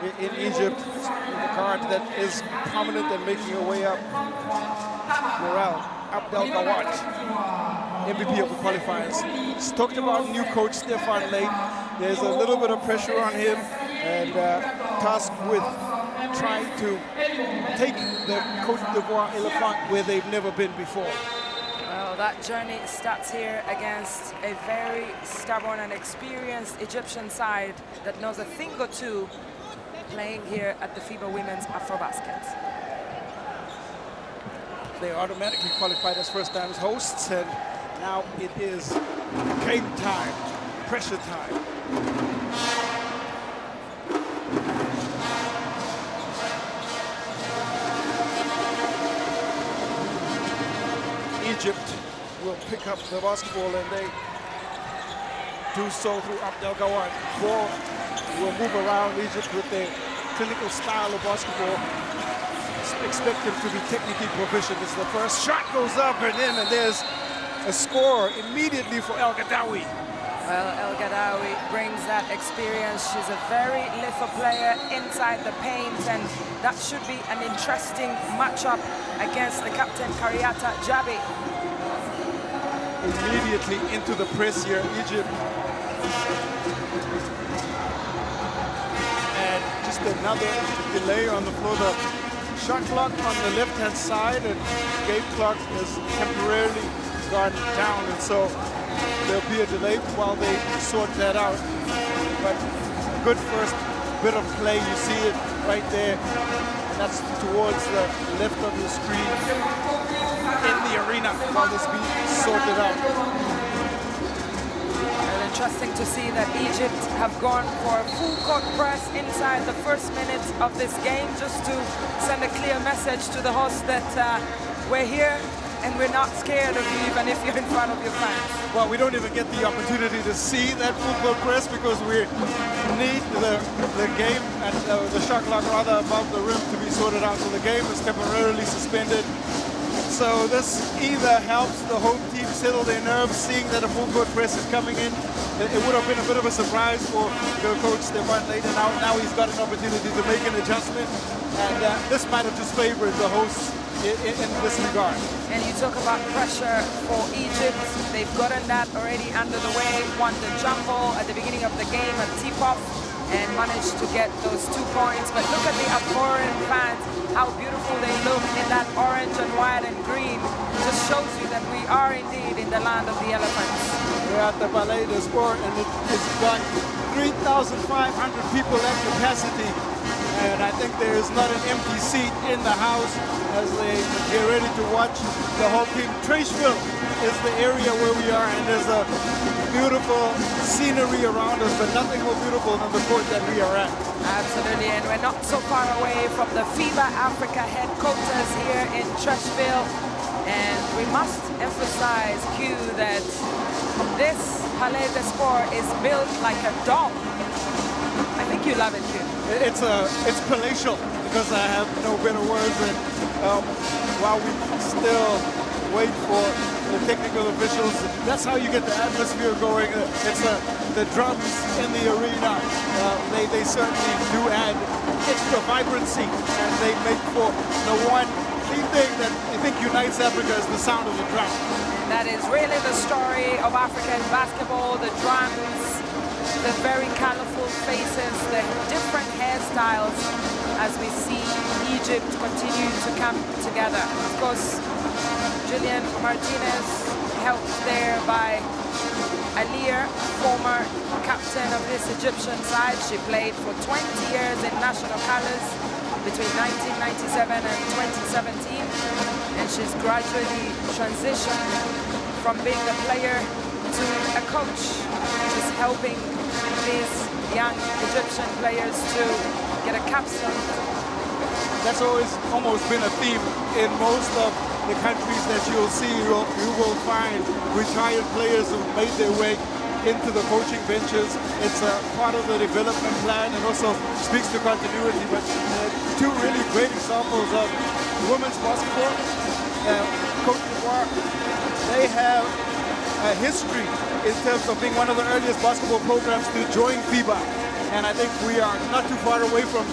in Egypt, the card that is prominent and making her way up. Morale, Abdel Gawad, MVP of the qualifiers. He's talked about new coach Stefan Late. There's a little bit of pressure on him and tasked with trying to take the Côte d'Ivoire Elephant where they've never been before. Well, that journey starts here against a very stubborn and experienced Egyptian side that knows a thing or two playing here at the FIBA Women's AfroBasket. They automatically qualified as first-time hosts, and now it is game time, pressure time. Egypt will pick up the basketball, and they do so through Abdel Gawad. Ball will move around Egypt with their clinical style of basketball. Expect him to be technically proficient. As the first shot goes up and in, and there's a score immediately for El Gadawi. Well, El Gadawi brings that experience. She's a very little player inside the paint, and that should be an interesting matchup against the captain, Kariata Jabi. Immediately into the press here, Egypt. And just another delay on the floor. The shot clock on the left-hand side and game clock is temporarily gone down, and so there'll be a delay while they sort that out. But good first bit of play, you see it right there. And that's towards the left of the screen in the arena while this being sorted out. Well, interesting to see that Egypt have gone for a full court press inside the first minutes of this game, just to send a clear message to the host that we're here and we're not scared of you, even if you're in front of your fans. Well, we don't even get the opportunity to see that full court press because we need the game and the shot clock rather above the rim to be sorted out. So the game is temporarily suspended. So this either helps the home team settle their nerves, seeing that a full court press is coming in. It would have been a bit of a surprise for the coach Stefan Late, and now he's got an opportunity to make an adjustment. And this might have just favored the hosts in this regard. And you talk about pressure for Egypt. They've gotten that already under the way. Won the jump ball at the beginning of the game at tip-off and managed to get those 2 points. But look at the Ivorian fans, how beautiful they look in that orange and white and green. Just shows you that we are indeed in the land of the elephants. We're at the Palais de Sport, and it's got 3,500 people at capacity. And I think there is not an empty seat in the house as they get ready to watch the whole team. Traceville is the area where we are, and there's a beautiful scenery around us, but nothing more beautiful than the court that we are at. Absolutely, and we're not so far away from the FIBA Africa headquarters here in Traceville. And we must emphasize, Q, that this Palais de Sport is built like a doll. I think you love it, Q. It's palatial, because I have no better words. And while we still wait for the technical officials, that's how you get the atmosphere going. It's the drums in the arena. They certainly do add extra vibrancy, and they make for the one key thing that I think unites Africa is the sound of the drum. That is really the story of African basketball, the drums, the very colorful faces, the different hairstyles as we see Egypt continue to come together. Of course, Julian Martinez helped there by Alir, former captain of this Egyptian side. She played for 20 years in national colors between 1997 and 2017, and she's gradually transitioned from being a player to a coach, just helping these young Egyptian players to get a capstone. That's always almost been a theme in most of the countries that you'll see. You will find retired players who made their way into the coaching benches. It's a part of the development plan and also speaks to continuity. But two really great examples of women's basketball. Côte d'Ivoire, they have a history in terms of being one of the earliest basketball programs to join FIBA. And I think we are not too far away from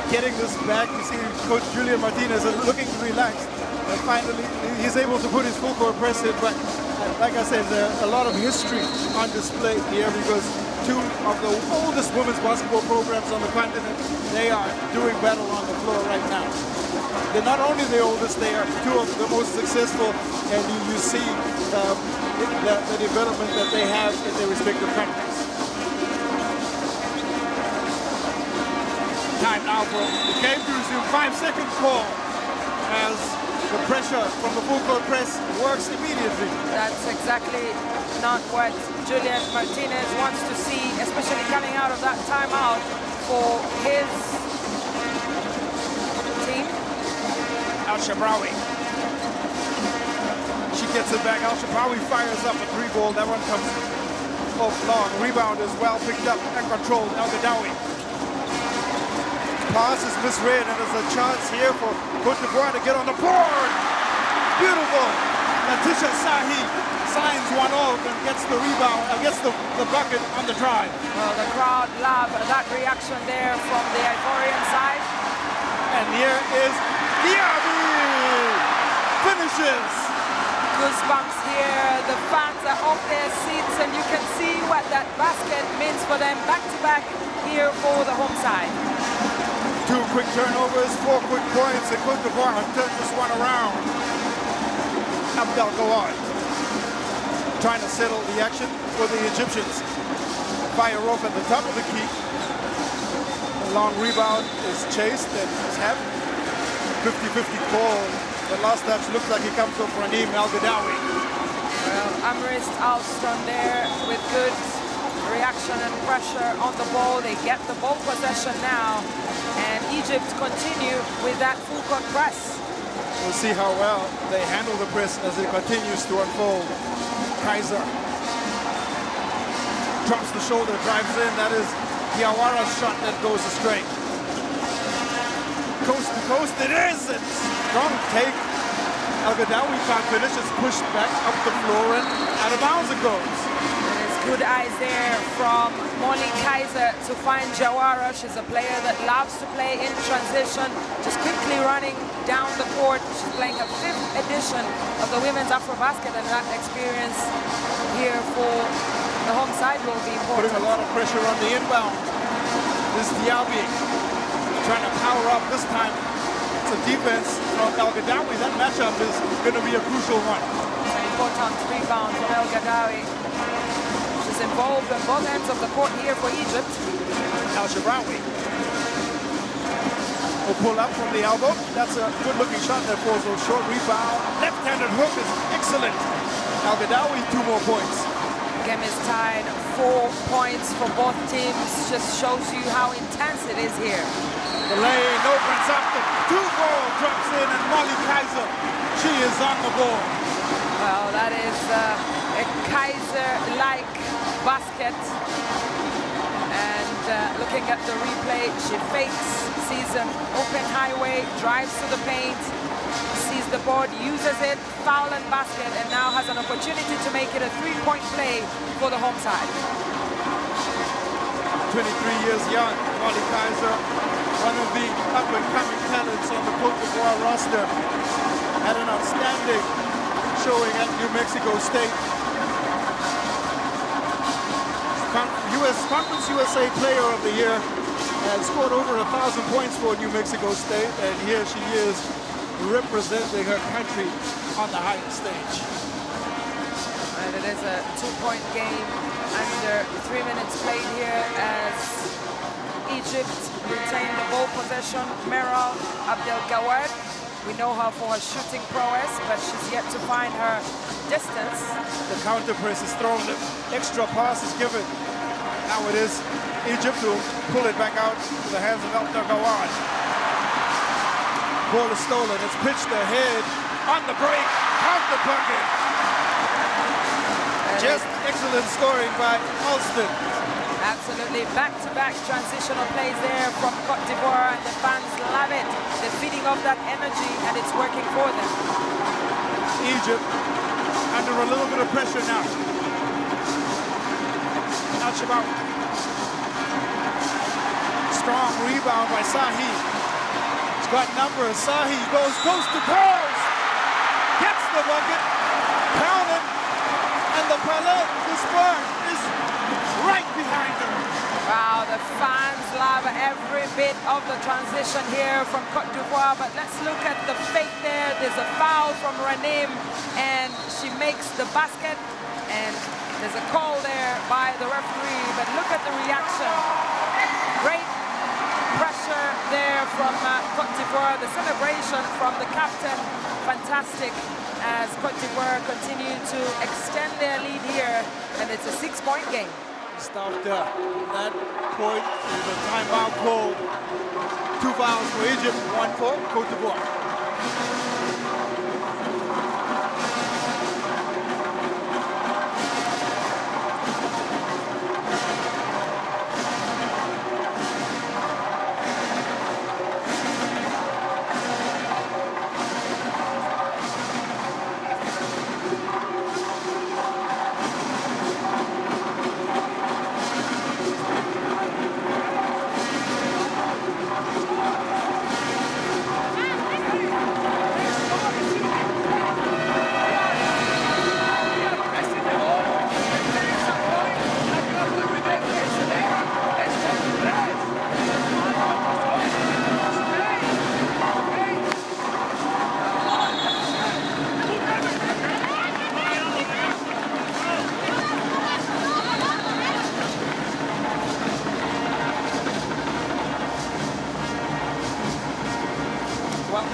getting this back. You see Coach Julian Martinez is looking to relax. And finally, he's able to put his full court press in. But like I said, there's a lot of history on display here because two of the oldest women's basketball programs on the continent, they are doing battle on the floor right now. They're not only the oldest, they are two of the most successful, and you see the development that they have in their respective countries. Time now for the game to resume. 5-second call as the pressure from the full court press works immediately. That's exactly not what Julian Martinez wants to see, especially coming out of that timeout for his team. Al-Shabrawi. She gets it back. Al-Shabrawi fires up a three ball. That one comes off long. Rebound is well picked up and controlled. Al-Gadawi. Pass is misread, and there's a chance here for Côte d'Ivoire to get on the board. Beautiful. Letitia Sahi signs one off and gets the rebound, gets the bucket on the drive. Well, the crowd love that reaction there from the Ivorian side. And here is Diaby. Finishes. Goosebumps here. The fans are off their seats, and you can see what that basket means for them. Back-to-back here for the home side. 2 quick turnovers, 4 quick points, and Côte d'Ivoire have turned this one around. Abdel Gawad trying to settle the action for the Egyptians. Fire off at the top of the key. The long rebound is chased and tapped. 50-50 call. The last touch looks like it comes from Raneem Al-Gadawi. Well, Amrist Alston there with good reaction and pressure on the ball. They get the ball possession now, and Egypt continue with that full court press. We'll see how well they handle the press as it continues to unfold. Kaiser drops the shoulder, drives in. That is Diawara's shot that goes astray. Coast to coast it is. It's strong take. Al-Gadawi can't finish. It's pushed back up the floor and out of bounds it goes. Good eyes there from Molly Kaiser to find Jawara. She's a player that loves to play in transition, just quickly running down the court. She's playing her 5th edition of the women's AfroBasket, and that experience here for the home side will be important. Putting a lot of pressure on the inbound. This Diaby trying to power up this time. It's a defense from Al-Gadawi. That matchup is going to be a crucial one. An important rebound from Al-Gadawi. Involved on both ends of the court here for Egypt. Al-Shabrawi will pull up from the elbow. That's a good-looking shot that falls a short rebound. Left-handed hook is excellent. Al-Gadawi, 2 more points. Game is tied, 4 points for both teams. Just shows you how intense it is here. The lane opens up, the 2-ball drops in, and Molly Kaiser, she is on the ball. Well, that is a Kaiser-like basket, and looking at the replay, she fakes, sees an open highway, drives to the paint, sees the board, uses it, foul and basket, and now has an opportunity to make it a 3-point play for the home side. 23 years young, Molly Kaiser, one of the up-and-coming talents on the Côte d'Ivoire roster, had an outstanding showing at New Mexico State. Conference USA Player of the Year, has scored over 1,000 points for New Mexico State, and here she is representing her country on the highest stage. And it is a 2-point game under 3 minutes played here as Egypt retain the ball possession. Meral Abdel Gawad, we know her for her shooting prowess, but she's yet to find her distance. The counter press is thrown, the extra pass is given. Now it is Egypt who pull it back out to the hands of Abdel Gawad. Ball is stolen, it's pitched ahead on the break, count the bucket. Just excellent scoring by Alston. Absolutely, back-to-back transitional plays there from Côte d'Ivoire, and the fans love it. They're feeding off that energy, and it's working for them. Egypt under a little bit of pressure now. Al-Shabrawi strong rebound by Sahi. He's got numbers. Sahi goes coast to coast, gets the bucket, counted, and the Palais Spurs is right behind him. Wow, the fans love every bit of the transition here from Côte d'Ivoire, but let's look at the fake there. There's a foul from Ranim, and she makes the basket, and there's a call there by the referee, but look at the reaction. Great pressure there from Côte d'Ivoire. The celebration from the captain, fantastic, as Côte d'Ivoire continue to extend their lead here, and it's a 6-point game. Just after that point, is a timeout call. 2 fouls for Egypt, 1 for Côte d'Ivoire.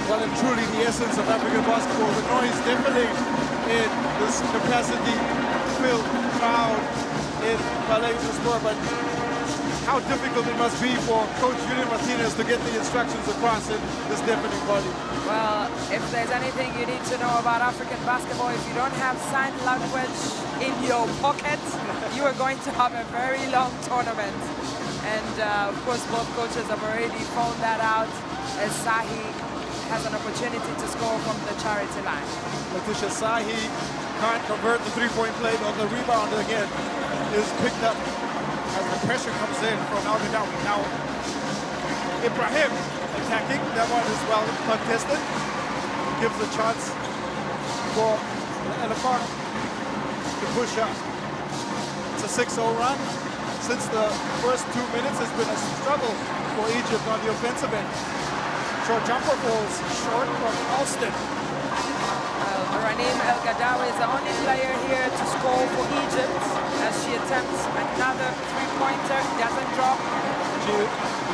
Well, and truly the essence of African basketball, the noise definitely in this capacity-filled crowd in Palais du Sport, but how difficult it must be for Coach Julian Martinez to get the instructions across in this deafening volume. Well, if there's anything you need to know about African basketball, if you don't have sign language in your pocket, you are going to have a very long tournament. And of course, both coaches have already found that out as Sahi has an opportunity to score from the charity line. Letitia Sahi can't convert the three-point play, but the rebound again is picked up as the pressure comes in from Al-Gadawi. Now, Ibrahim attacking. That one is well contested. Gives a chance for Elefant to push up. It's a 6-0 run. Since the first 2 minutes has been a struggle for Egypt on the offensive end. Short jumper falls short from Alston. Ranim El-Gadawi is the only player here to score for Egypt as she attempts another three-pointer, doesn't drop. She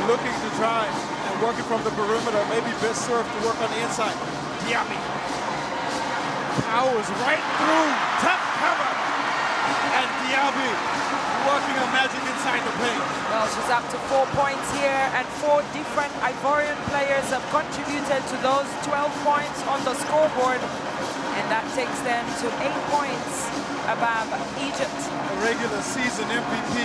looking to try and working from the perimeter, maybe best served to work on the inside. Diaby powers right through, tough cover, and Diaby working on magic inside the paint. Well, she's up to 4 points here, and 4 different Ivorian players have contributed to those 12 points on the scoreboard, and that takes them to 8 points above Egypt. A regular season MVP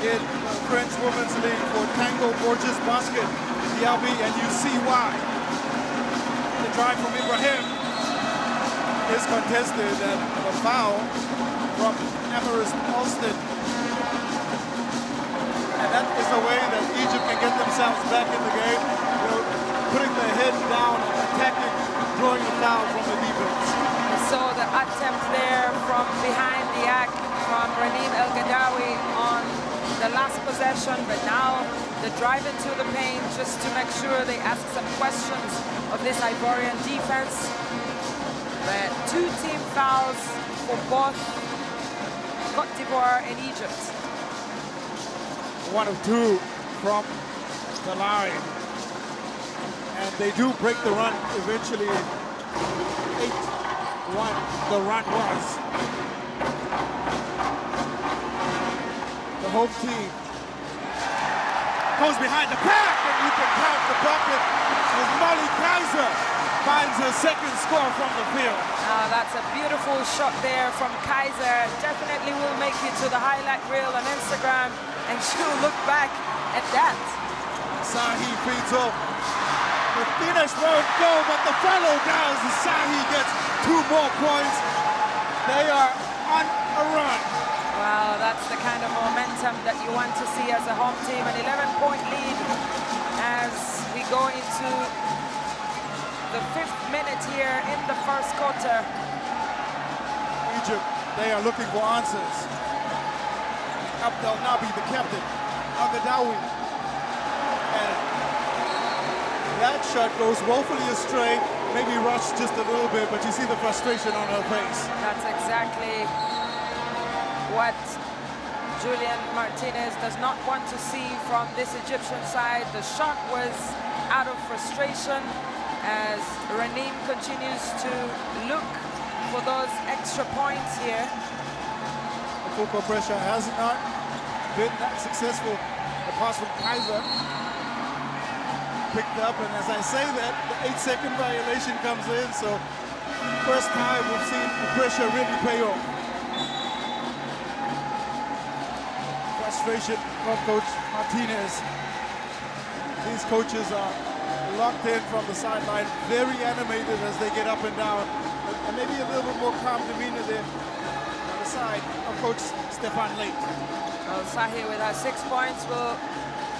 in the French Women's League for Tango Borges Basket. Diaby, and you see why. The drive from Ibrahim is contested, and the foul from Emerist Alston. And that is the way that Egypt can get themselves back in the game, you know, putting their head down, attacking, drawing a foul from the defense. We saw the attempt there from behind the arc from Ranim El-Gadawi on the last possession, but now the drive into the paint just to make sure they ask some questions of this Ivorian defense. But 2 team fouls for both Côte d'Ivoire and Egypt. 1 of 2 from the line. And they do break the run eventually. 8-1 the run was. The home team goes behind the pack, and you can count the bucket as Molly Kaiser finds her second score from the field. That's a beautiful shot there from Kaiser. Definitely will make it to the highlight reel on Instagram, and she'll look back at that. Sahi feeds off. The finish won't go, but the follow does. Sahi gets 2 more points. They are on a run. Well, that's the kind of momentum that you want to see as a home team. An 11-point lead as we go into the 5th minute here in the first quarter. Egypt, they are looking for answers. Abdel Nabi, the captain, Al-Gadawi. And that shot goes woefully astray, maybe rushed just a little bit, but you see the frustration on her face. That's exactly what Julian Martinez does not want to see from this Egyptian side. The shot was out of frustration as Ranim continues to look for those extra points here. The full court pressure has not been that successful. The pass from Kaiser picked up, and as I say that, the 8-second violation comes in, so first time we've seen the pressure really pay off. Frustration from Coach Martinez. These coaches are locked in from the sideline, very animated as they get up and down, and maybe a little bit more calm demeanor there on the side of Coach Stefan Late. Well, Sahi with her 6 points will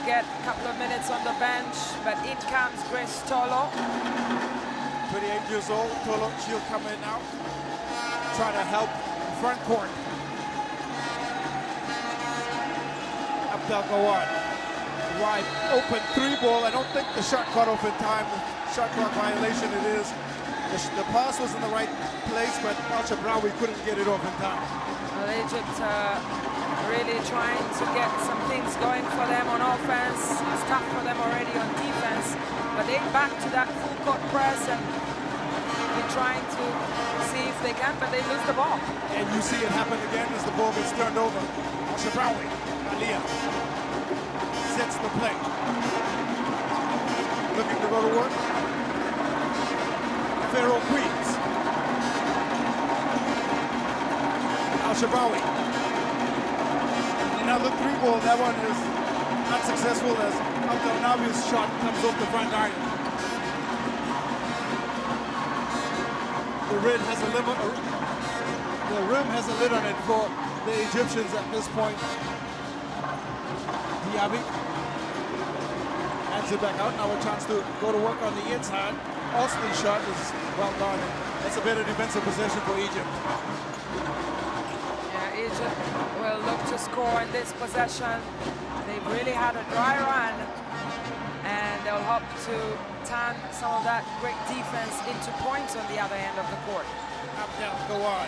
get a couple of minutes on the bench, but in comes Grace Tolo. 28 years old, Tolo, she'll come in now, try to help front court. Abdel Gawad, wide open 3-ball. I don't think the shot cut off in time. The shot clock violation it is. The pass was in the right place, but Al-Shabrawi couldn't get it off in time. Well, Egypt really trying to get some things going for them on offense. It's tough for them already on defense, but they back to that full court press and they're trying to see if they can, but they lose the ball. And you see it happen again as the ball gets turned over. Al-Shabrawi, Aliyah, sets the play. Looking to go to work. Pharaoh Queens. Al-Shabrawi. Another 3-ball. That one is not successful as Abdel Nabi's shot comes off the front iron. The rim has a lid on it for the Egyptians at this point. Diaby hands it back out. Now a chance to go to work on the inside. Austin's shot is well done. That's a better defensive possession for Egypt. Yeah, Egypt will look to score in this possession. They've really had a dry run, and they'll hope to turn some of that great defense into points on the other end of the court. Abdel Gawad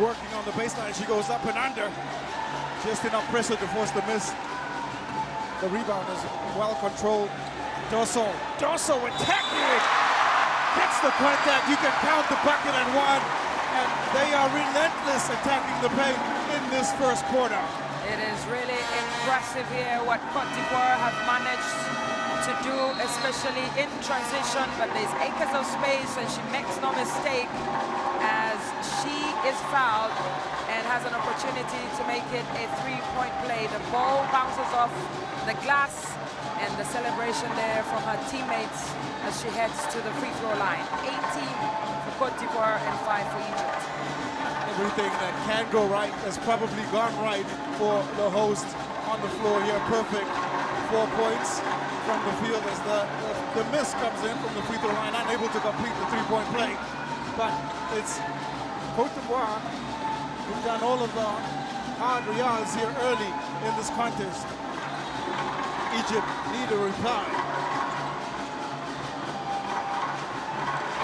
working on the baseline. She goes up and under. Just enough pressure to force the miss. The rebound is well controlled. Dosso with technique. Gets the contact. You can count the bucket and one. And they are relentless attacking the paint in this first quarter. It is really impressive here what Côte d'Ivoire have managed to do, especially in transition, but there's acres of space and she makes no mistake as she is fouled and has an opportunity to make it a 3-point play. The ball bounces off the glass and the celebration there from her teammates as she heads to the free throw line. 18 for Côte d'Ivoire and 5 for Egypt. Everything that can go right has probably gone right for the host on the floor here. Perfect 4 points from the field as the miss comes in from the free throw line, unable to complete the 3-point play. But it's Côte d'Ivoire who've done all of the hard yards here early in this contest. Egypt need a reply.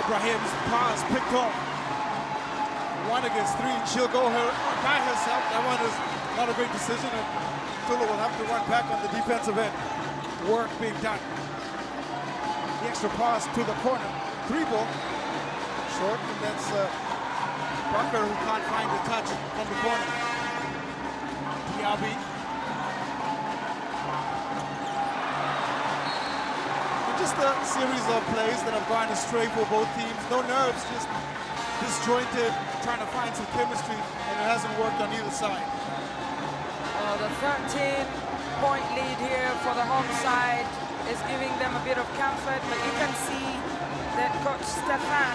Ibrahim's pass picked off. 1 against 3. She'll go by herself. That one is not a great decision, and Tula will have to run back on the defensive end. Work being done. The extra pass to the corner. 3-ball. Short, and that's Bunker who can't find the touch from the corner. Diaby. Just a series of plays that have gone astray for both teams. No nerves, just disjointed, trying to find some chemistry, and it hasn't worked on either side. The 13-point lead here for the home side. is giving them a bit of comfort, but you can see that Coach Stefan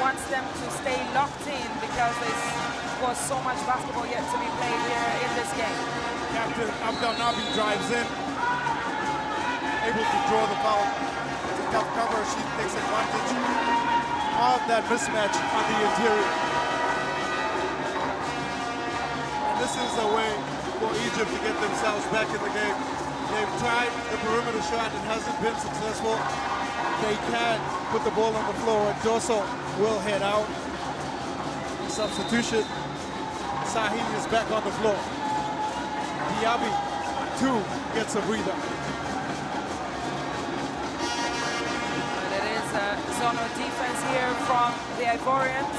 wants them to stay locked in because there's, of course, so much basketball yet to be played here in this game. Captain Abdel Nabi drives in, able to draw the foul. It's a tough cover. She takes advantage of that mismatch on the interior. And this is a way for Egypt to get themselves back in the game. They've tried the perimeter shot. It hasn't been successful. They can put the ball on the floor, and Dosso will head out. Substitution. Sahi is back on the floor. Diaby, too, gets a breather. And it is a zone of defense here from the Ivorians.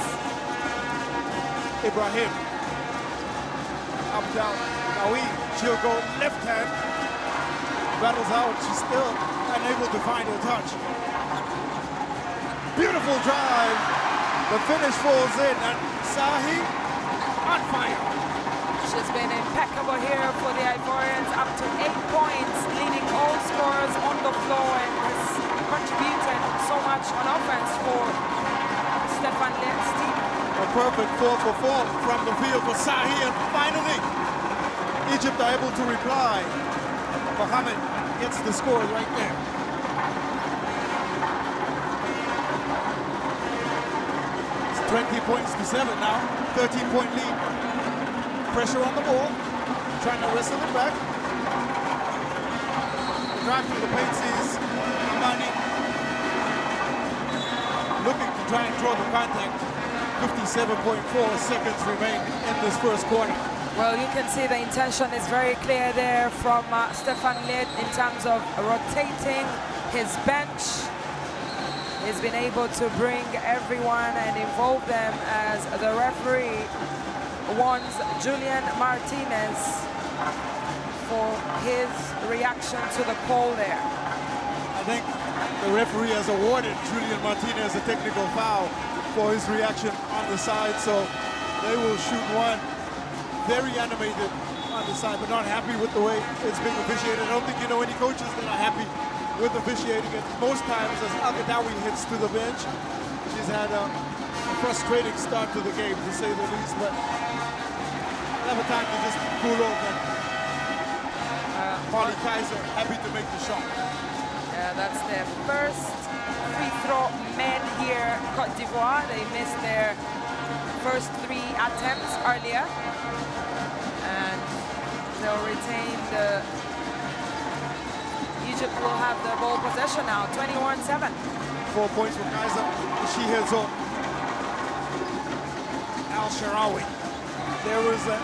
Ibrahim. Up, down. Nawi, she'll go left hand. Battles out. She's still unable to find her touch. Beautiful drive. The finish falls in, and Sahi on fire. She's been impeccable here for the Ivorians, up to 8 points, leading all scorers on the floor, and has contributed so much on offense for Stefan Lett's team. A perfect 4 for 4 from the field for Sahi, and finally, Egypt are able to reply. Mohammed gets the score right there. It's 20 points to 7 now, 13-point lead. Pressure on the ball, trying to wrestle it back. Drive through the paint sees Amani looking to try and draw the contact. 57.4 seconds remain in this first quarter. Well, you can see the intention is very clear there from Stefan Led in terms of rotating his bench. He's been able to bring everyone and involve them as the referee warns Julian Martinez for his reaction to the call there. I think the referee has awarded Julian Martinez a technical foul for his reaction on the side, so they will shoot one. Very animated on the side, but not happy with the way it's being officiated. I don't think you know any coaches that are happy with officiating it. Most times, as Al-Gadawi hits to the bench, she's had a frustrating start to the game, to say the least, but have a time to just cool off, and Molly Kaiser happy to make the shot. Yeah, that's their first free throw men here, Côte d'Ivoire. They missed their first 3 attempts earlier, and they'll retain the. Egypt will have the ball possession now, 21-7. 4 points for Kaiser. She heads on. Al-Sharawi. There was a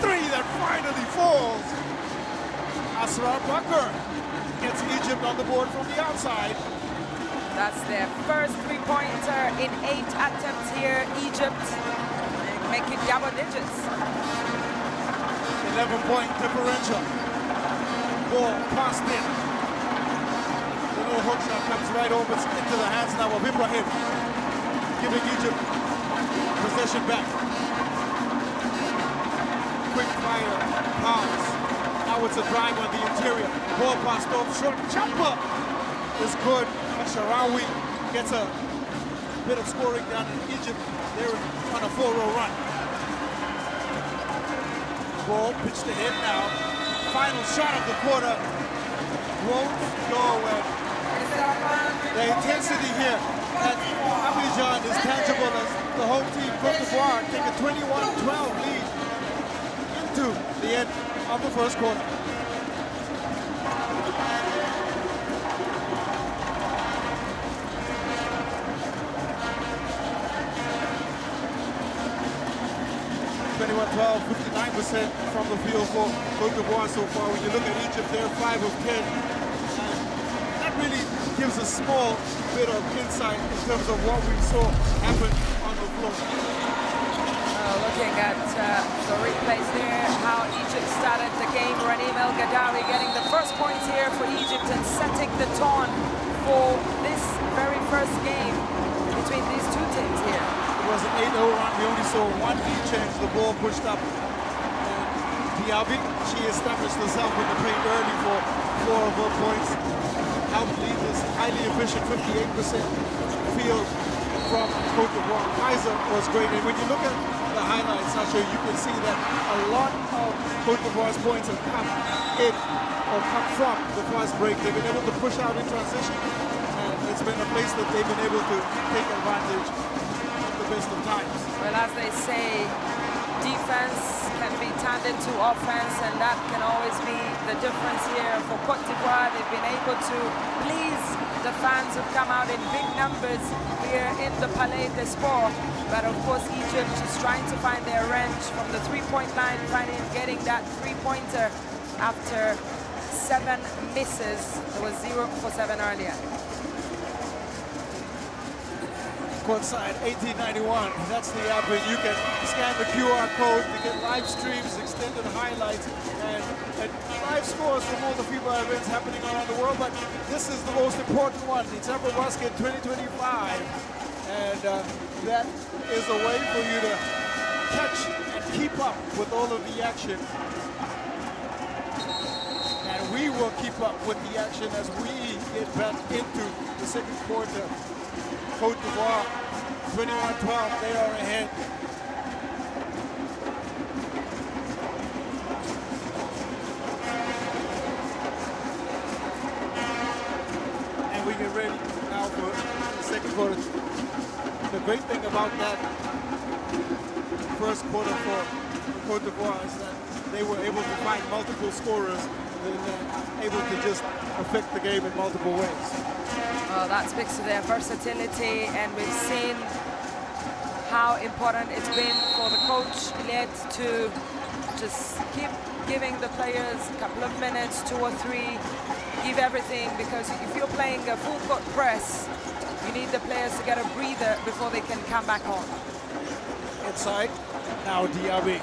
3 that finally falls. Asrar Bakr gets Egypt on the board from the outside. That's their first 3-pointer in 8 attempts here. Egypt making double digits. 11-point differential. Ball passed in. The little hook shot comes right over into the hands now of Ibrahim, giving Egypt possession back. Quick fire pass. Now it's a drive on the interior. Ball passed off. Short jumper is good. Sharawi gets a bit of scoring down in Egypt. They're on a 4-0 run. Ball pitched ahead now. Final shot of the quarter won't go away. The intensity here at Abidjan is tangible as the home team, Côte d'Ivoire, take a 21-12 lead into the end of the first quarter. (21-12), 59% from the field for Côte d'Ivoire so far. When you look at Egypt, they're 5 of 10. That really gives a small bit of insight in terms of what we saw happen on the floor. Looking at the replays there, how Egypt started the game. Ranim El Gadawi getting the first points here for Egypt and setting the tone for this very first game between these two teams here. It was an 8-0 run. We only saw one lead change. The ball pushed up. Diaby, she established herself in the paint early for 4 of her points. helped lead this highly efficient 58% field from Côte d'Ivoire. Kaiser was great, and when you look at the highlights, Sasha, you can see that a lot of Côte d'Ivoire's points have come in or come from the fast break. They've been able to push out in transition, and it's been a place that they've been able to take advantage at the best of times. Well, as they say, defense can be turned into offense, and that can always be the difference here for Côte d'Ivoire. They've been able to please the fans who've come out in big numbers here in the Palais des Sports. But of course, Egypt is trying to find their range from the three-point line, finally getting that three-pointer after 7 misses. There was 0 for 7 earlier. Courtside 1891, that's the app where you can scan the QR code to get live streams, extended highlights, and live scores from all the FIBA events happening around the world. But this is the most important one. It's AfroBasket 2025, and that is a way for you to catch and keep up with all of the action. And we will keep up with the action as we get back into the second quarter. Côte d'Ivoire, 21-12, they are ahead. And we get ready now for the second quarter. The great thing about that first quarter for Côte d'Ivoire is that they were able to find multiple scorers and able to just affect the game in multiple ways. Well, that speaks to their versatility, and we've seen how important it's been for the coach to just keep giving the players a couple of minutes, 2 or 3, give everything, because if you're playing a full court press, you need the players to get a breather before they can come back on. Inside, now Diaby.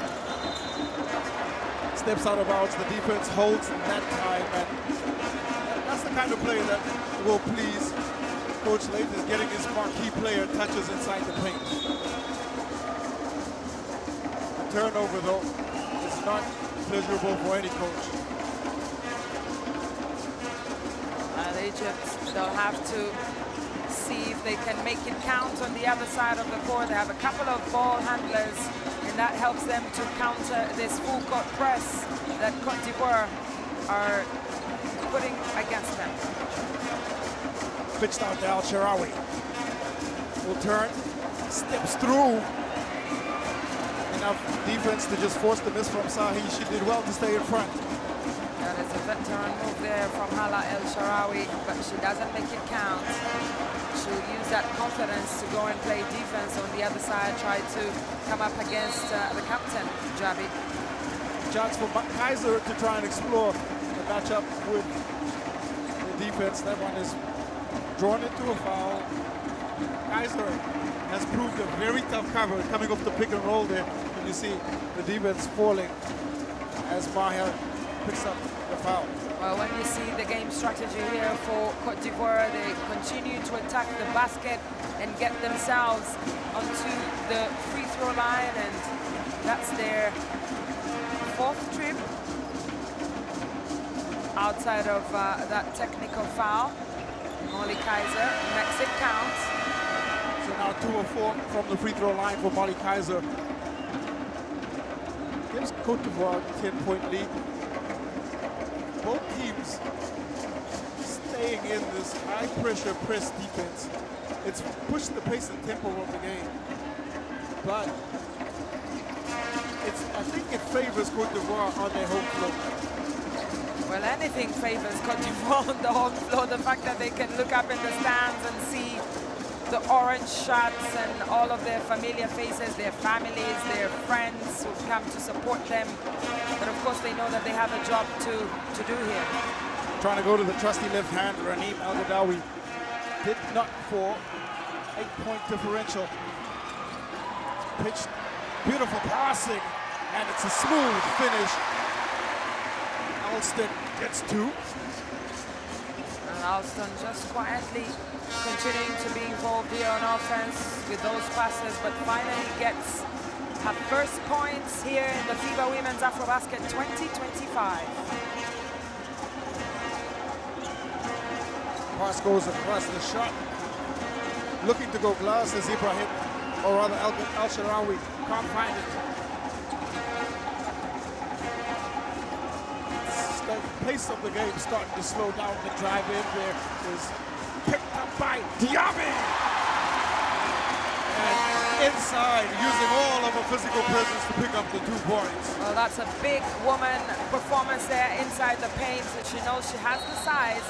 Steps out of bounds, the defense holds that time, and that's the kind of play that will please Coach Late, is getting his marquee player touches inside the paint. A turnover, though, is not pleasurable for any coach. And Egypt, they'll have to see if they can make it count on the other side of the court. They have a couple of ball handlers, and that helps them to counter this full court press that Côte d'Ivoire are putting against them. Pitched out to Al-Sharawi. Will turn, steps through. Enough defense to just force the miss from Sahi. She did well to stay in front. That is a veteran move there from Hala El-Sharawi, but she doesn't make it count. She'll use that confidence to go and play defense on the other side, try to come up against the captain, Jabi. Chance for Kaiser to try and explore the matchup with the defense. That one is drawn into a foul. Kaiser has proved a very tough cover coming off the pick and roll there. And you see the defense falling as Maher picks up the foul. Well, when you see the game strategy here for Côte d'Ivoire, they continue to attack the basket and get themselves onto the free throw line, and that's their 4th trip outside of that technical foul. Molly Kaiser makes it count. So now 2 of 4 from the free throw line for Molly Kaiser. Gives Côte d'Ivoire a 10-point lead. Both teams staying in this high-pressure press defense. It's pushed the pace and tempo of the game. But I think it favors Côte d'Ivoire on their home floor. Well, anything favors Côte d'Ivoire on the home floor. The fact that they can look up in the stands and see the orange shirts and all of their familiar faces, their families, their friends who've come to support them. But of course, they know that they have a job to do here. Trying to go to the trusty left hand, Raneem Al-Gadawi did not fall. 8-point differential. Pitched, beautiful passing, and it's a smooth finish. Alston gets 2. And Alston just quietly continuing to be involved here on offense with those passes, but finally gets her first points here in the FIBA Women's AfroBasket 2025. Pass goes across the shot. Looking to go glass as Ibrahim, or rather Al-Sharawi, can't find it. The pace of the game starting to slow down. The drive in there is picked up by Diaby. And inside, using all of her physical presence to pick up the 2 points. Well, that's a big woman performance there inside the paint. She knows she has the size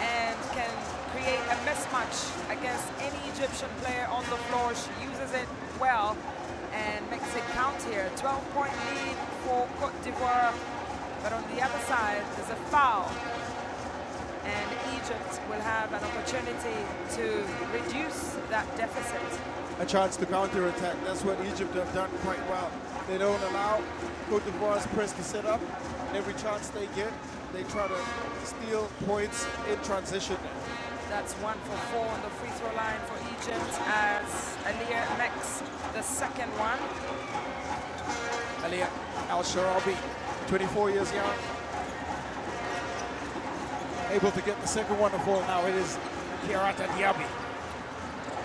and can create a mismatch against any Egyptian player on the floor. She uses it well and makes it count here. 12-point lead for Côte d'Ivoire. But on the other side, there's a foul. And Egypt will have an opportunity to reduce that deficit. A chance to counter-attack. That's what Egypt have done quite well. They don't allow Côte d'Ivoire's press to set up. Every chance they get, they try to steal points in transition. That's 1 for 4 on the free throw line for Egypt as Aliyah makes the second one. Aliyah Al-Sharawi, 24 years young. Able to get the second one to fall now. It is Kiarata Diaby.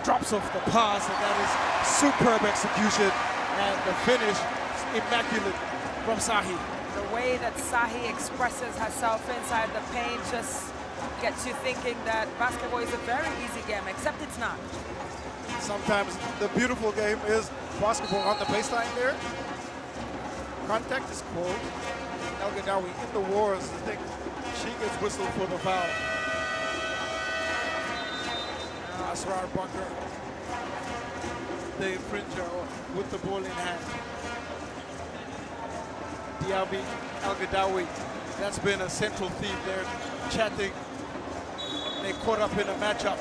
Drops off the pass, and that is superb execution. And the finish is immaculate from Sahi. The way that Sahi expresses herself inside the paint just gets you thinking that basketball is a very easy game, except it's not. Sometimes the beautiful game is basketball on the baseline there. Contact is called. El Ghadawi in the wars. I think she gets whistled for the foul. Asrar Bunker, the infringer with the ball in hand. Diaby, El Ghadawi, that's been a central theme there, chatting. They caught up in a matchup.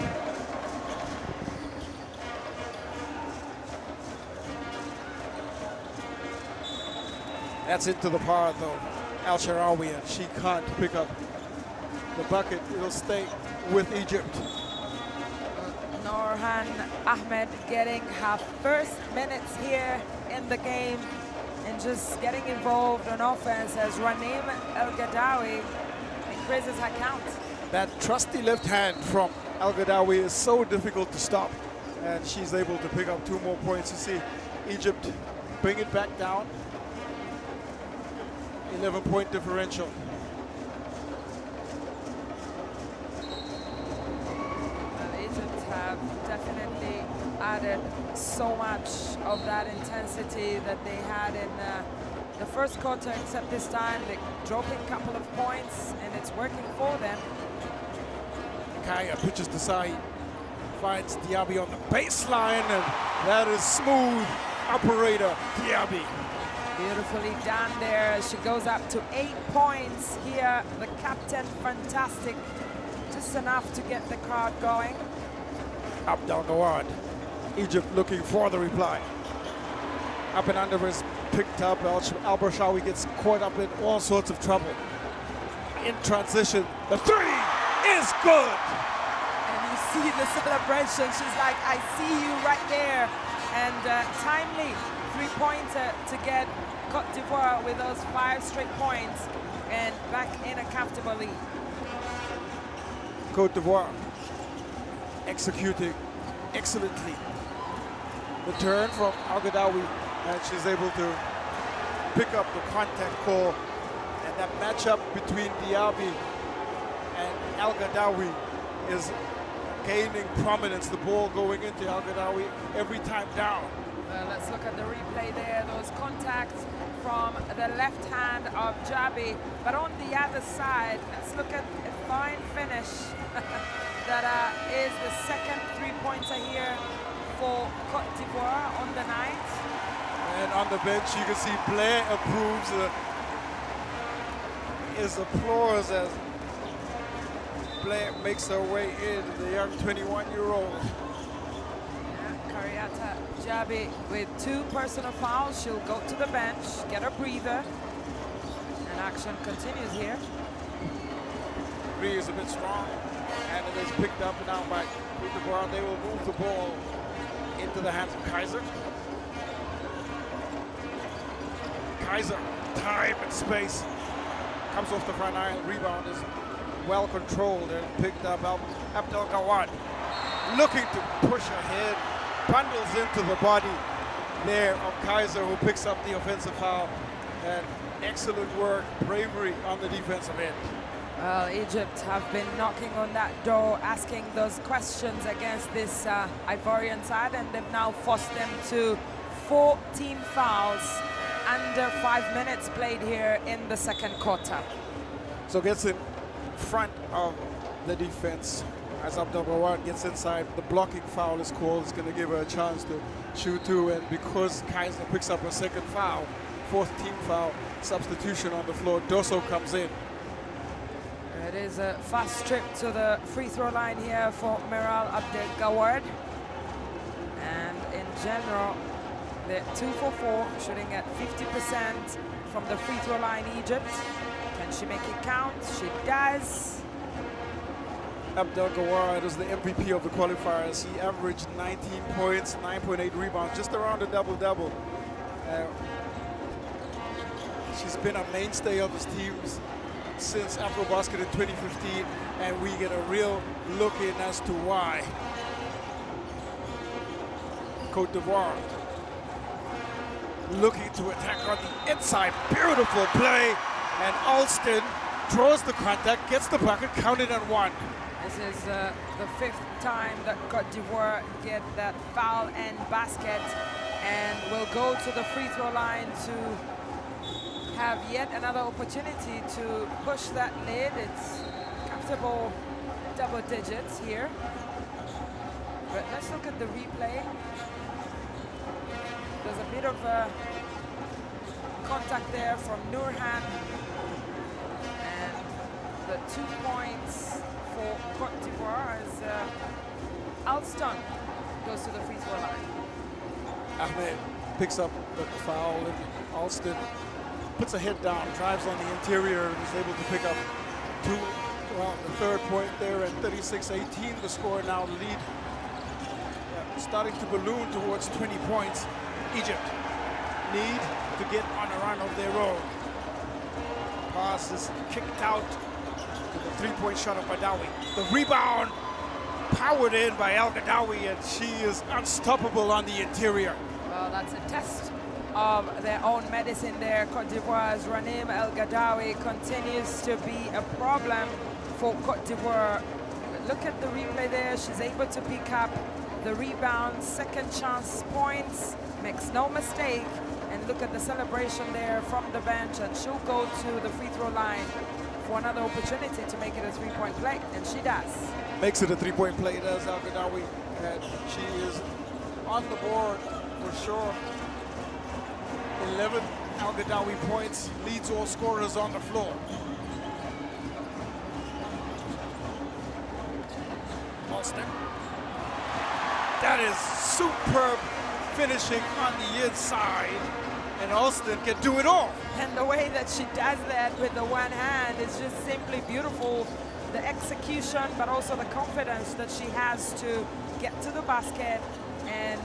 That's into the par though, Al-Sharawi, and she can't pick up the bucket. It'll stay with Egypt. Norhan Ahmed getting her first minutes here in the game and just getting involved on offense as Ranim El Ghadawi increases her count. That trusty left hand from El Ghadawi is so difficult to stop, and she's able to pick up 2 more points. You see Egypt bring it back down. 11-point differential. Egypt have definitely added so much of that intensity that they had in the first quarter, except this time they're dropping a couple of points and it's working for them. Kaya pitches to Sahi, finds Diaby on the baseline, and that is smooth operator Diaby. Beautifully done there. She goes up to 8 points here. The captain, fantastic. Just enough to get the crowd going. Up down the ward. Egypt looking for the reply. Up and under is picked up. Al-Barshawi gets caught up in all sorts of trouble. In transition, the 3 is good. And you see the celebration. She's like, I see you right there. And timely 3-pointer to get Côte d'Ivoire with those 5 straight points and back in a comfortable lead. Côte d'Ivoire executing excellently. The turn from Al Ghadawi, and she's able to pick up the contact call. And that matchup between Diaby and Al Ghadawi is gaining prominence. The ball going into Al Ghadawi every time down. Let's look at the replay there. Those contacts from the left hand of Jabi. But on the other side, let's look at a fine finish. That is the second 3-pointer here for Côte d'Ivoire on the night. And on the bench, you can see Blair approves his applause as Blair makes her way in, the young 21-year-old. Kariata Jabi with 2 personal fouls. She'll go to the bench, get a breather, and action continues here. 3 is a bit strong, and it is picked up now by Côte d'Ivoire. They will move the ball into the hands of Kaiser. Kaiser, time and space, comes off the front iron. Rebound is well controlled and picked up. Abdel Gawad looking to push ahead, bundles into the body there of Kaiser, who picks up the offensive foul. And excellent work, bravery on the defensive end. Well, Egypt have been knocking on that door, asking those questions against this Ivorian side, and they've now forced them to 14 fouls under 5 minutes played here in the second quarter. So gets in front of the defense. As Abdel Gawad gets inside, the blocking foul is called. It's going to give her a chance to shoot two, and because Kaiser picks up a second foul, fourth team foul, substitution on the floor, Dosso comes in. It is a fast trip to the free throw line here for Miral Abdel Gawad. And in general, they're 2 for 4, shooting at 50% from the free throw line, Egypt. Can she make it count? She does. Abdel Gawad is the MVP of the qualifiers. He averaged 19 points, 9.8 rebounds, just around a double-double. She's been a mainstay of his teams since AfroBasket in 2015, and we get a real look in as to why. Côte d'Ivoire looking to attack on the inside. Beautiful play, and Alston draws the contact, gets the bucket, counted on one. This is the fifth time that Côte d'Ivoire get that foul and basket, and will go to the free throw line to have yet another opportunity to push that lead. It's comfortable double digits here. But let's look at the replay. There's a bit of contact there from Nurhan. And the 2 points for Côte d'Ivoire as Alston goes to the free throw line. Ahmed picks up the foul, and Alston puts a head down, drives on the interior, and is able to pick up two. Well, the third point there at 36-18. The score now lead starting to balloon towards 20 points. Egypt need to get on a run of their own. Pass is kicked out to the three-point shot of Badawi. The rebound powered in by El Gadawi, and she is unstoppable on the interior. Well, that's a test of their own medicine there. Côte d'Ivoire's Ranim El Gadawi continues to be a problem for Côte d'Ivoire. Look at the replay there. She's able to pick up the rebound, second chance points, makes no mistake. And look at the celebration there from the bench, and she'll go to the free throw line for another opportunity to make it a three-point play, and she does. Makes it a three-point play, does El Gadawi, and she is on the board for sure. 11 El Gadawi points, leads all scorers on the floor. Alston. That is superb finishing on the inside, and Alston can do it all. And the way that she does that with the one hand is just simply beautiful. The execution, but also the confidence that she has to get to the basket and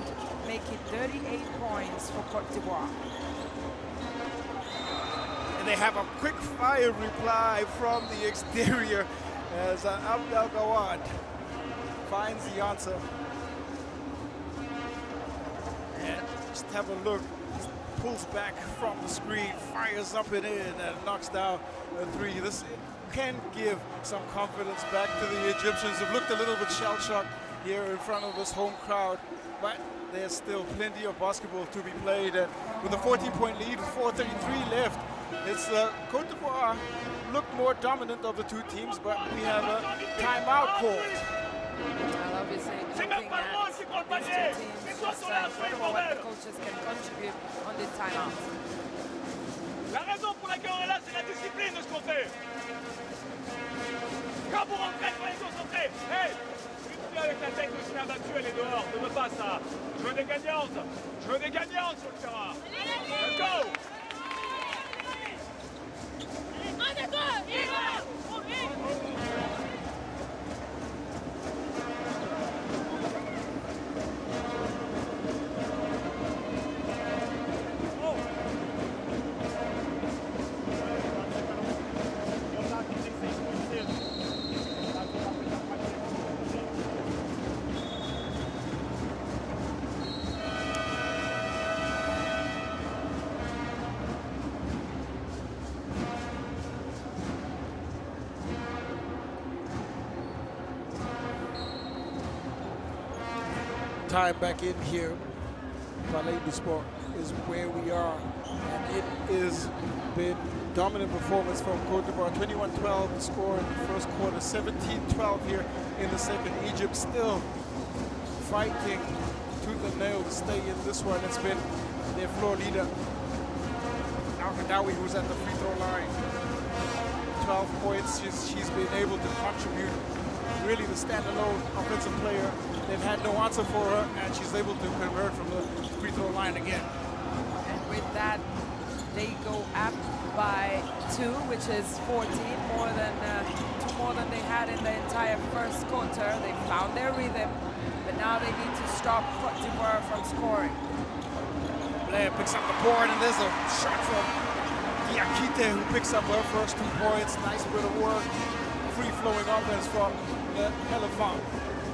make it 38 points for Côte d'Ivoire. And they have a quick fire reply from the exterior as Abdel Gawad finds the answer. And just have a look, pulls back from the screen, fires up and in, and knocks down a three. This can give some confidence back to the Egyptians, who've looked a little bit shell-shocked here in front of this home crowd, but there's still plenty of basketball to be played. And with a 14-point lead, 4:33 left, it's Côte d'Ivoire looked more dominant of the two teams, but we have a timeout called. Well, obviously, looking at these two teams, it's incredible what the coaches can contribute on this timeout. La raison pour laquelle on est là, c'est la discipline de ce qu'on fait. Quand vous rentrez, soyez concentrés. Hey, une avec la tête de chien battu, elle est dehors. Je veux pas ça. Je veux des gagnantes. Je veux des gagnantes sur le terrain. Let's go. time back in here. Palais du Sport is where we are, and it is been dominant performance from Côte d'Ivoire. 21-12 score in the first quarter, 17-12 here in the second. Egypt still fighting tooth and nail to stay in this one. It's been their floor leader, Al-Gadawi, who's at the free throw line. 12 points, she's been able to contribute. Really the standalone offensive player. They've had no answer for her, and she's able to convert from the free throw line again. And with that, they go up by 2, which is 14, more than they had in the entire first quarter. They found their rhythm, but now they need to stop Côte d'Ivoire from scoring. Blair picks up the board, and there's a shot from Diakite, who picks up her first 2 points. Nice bit of work. Free-flowing offense from the Elephant.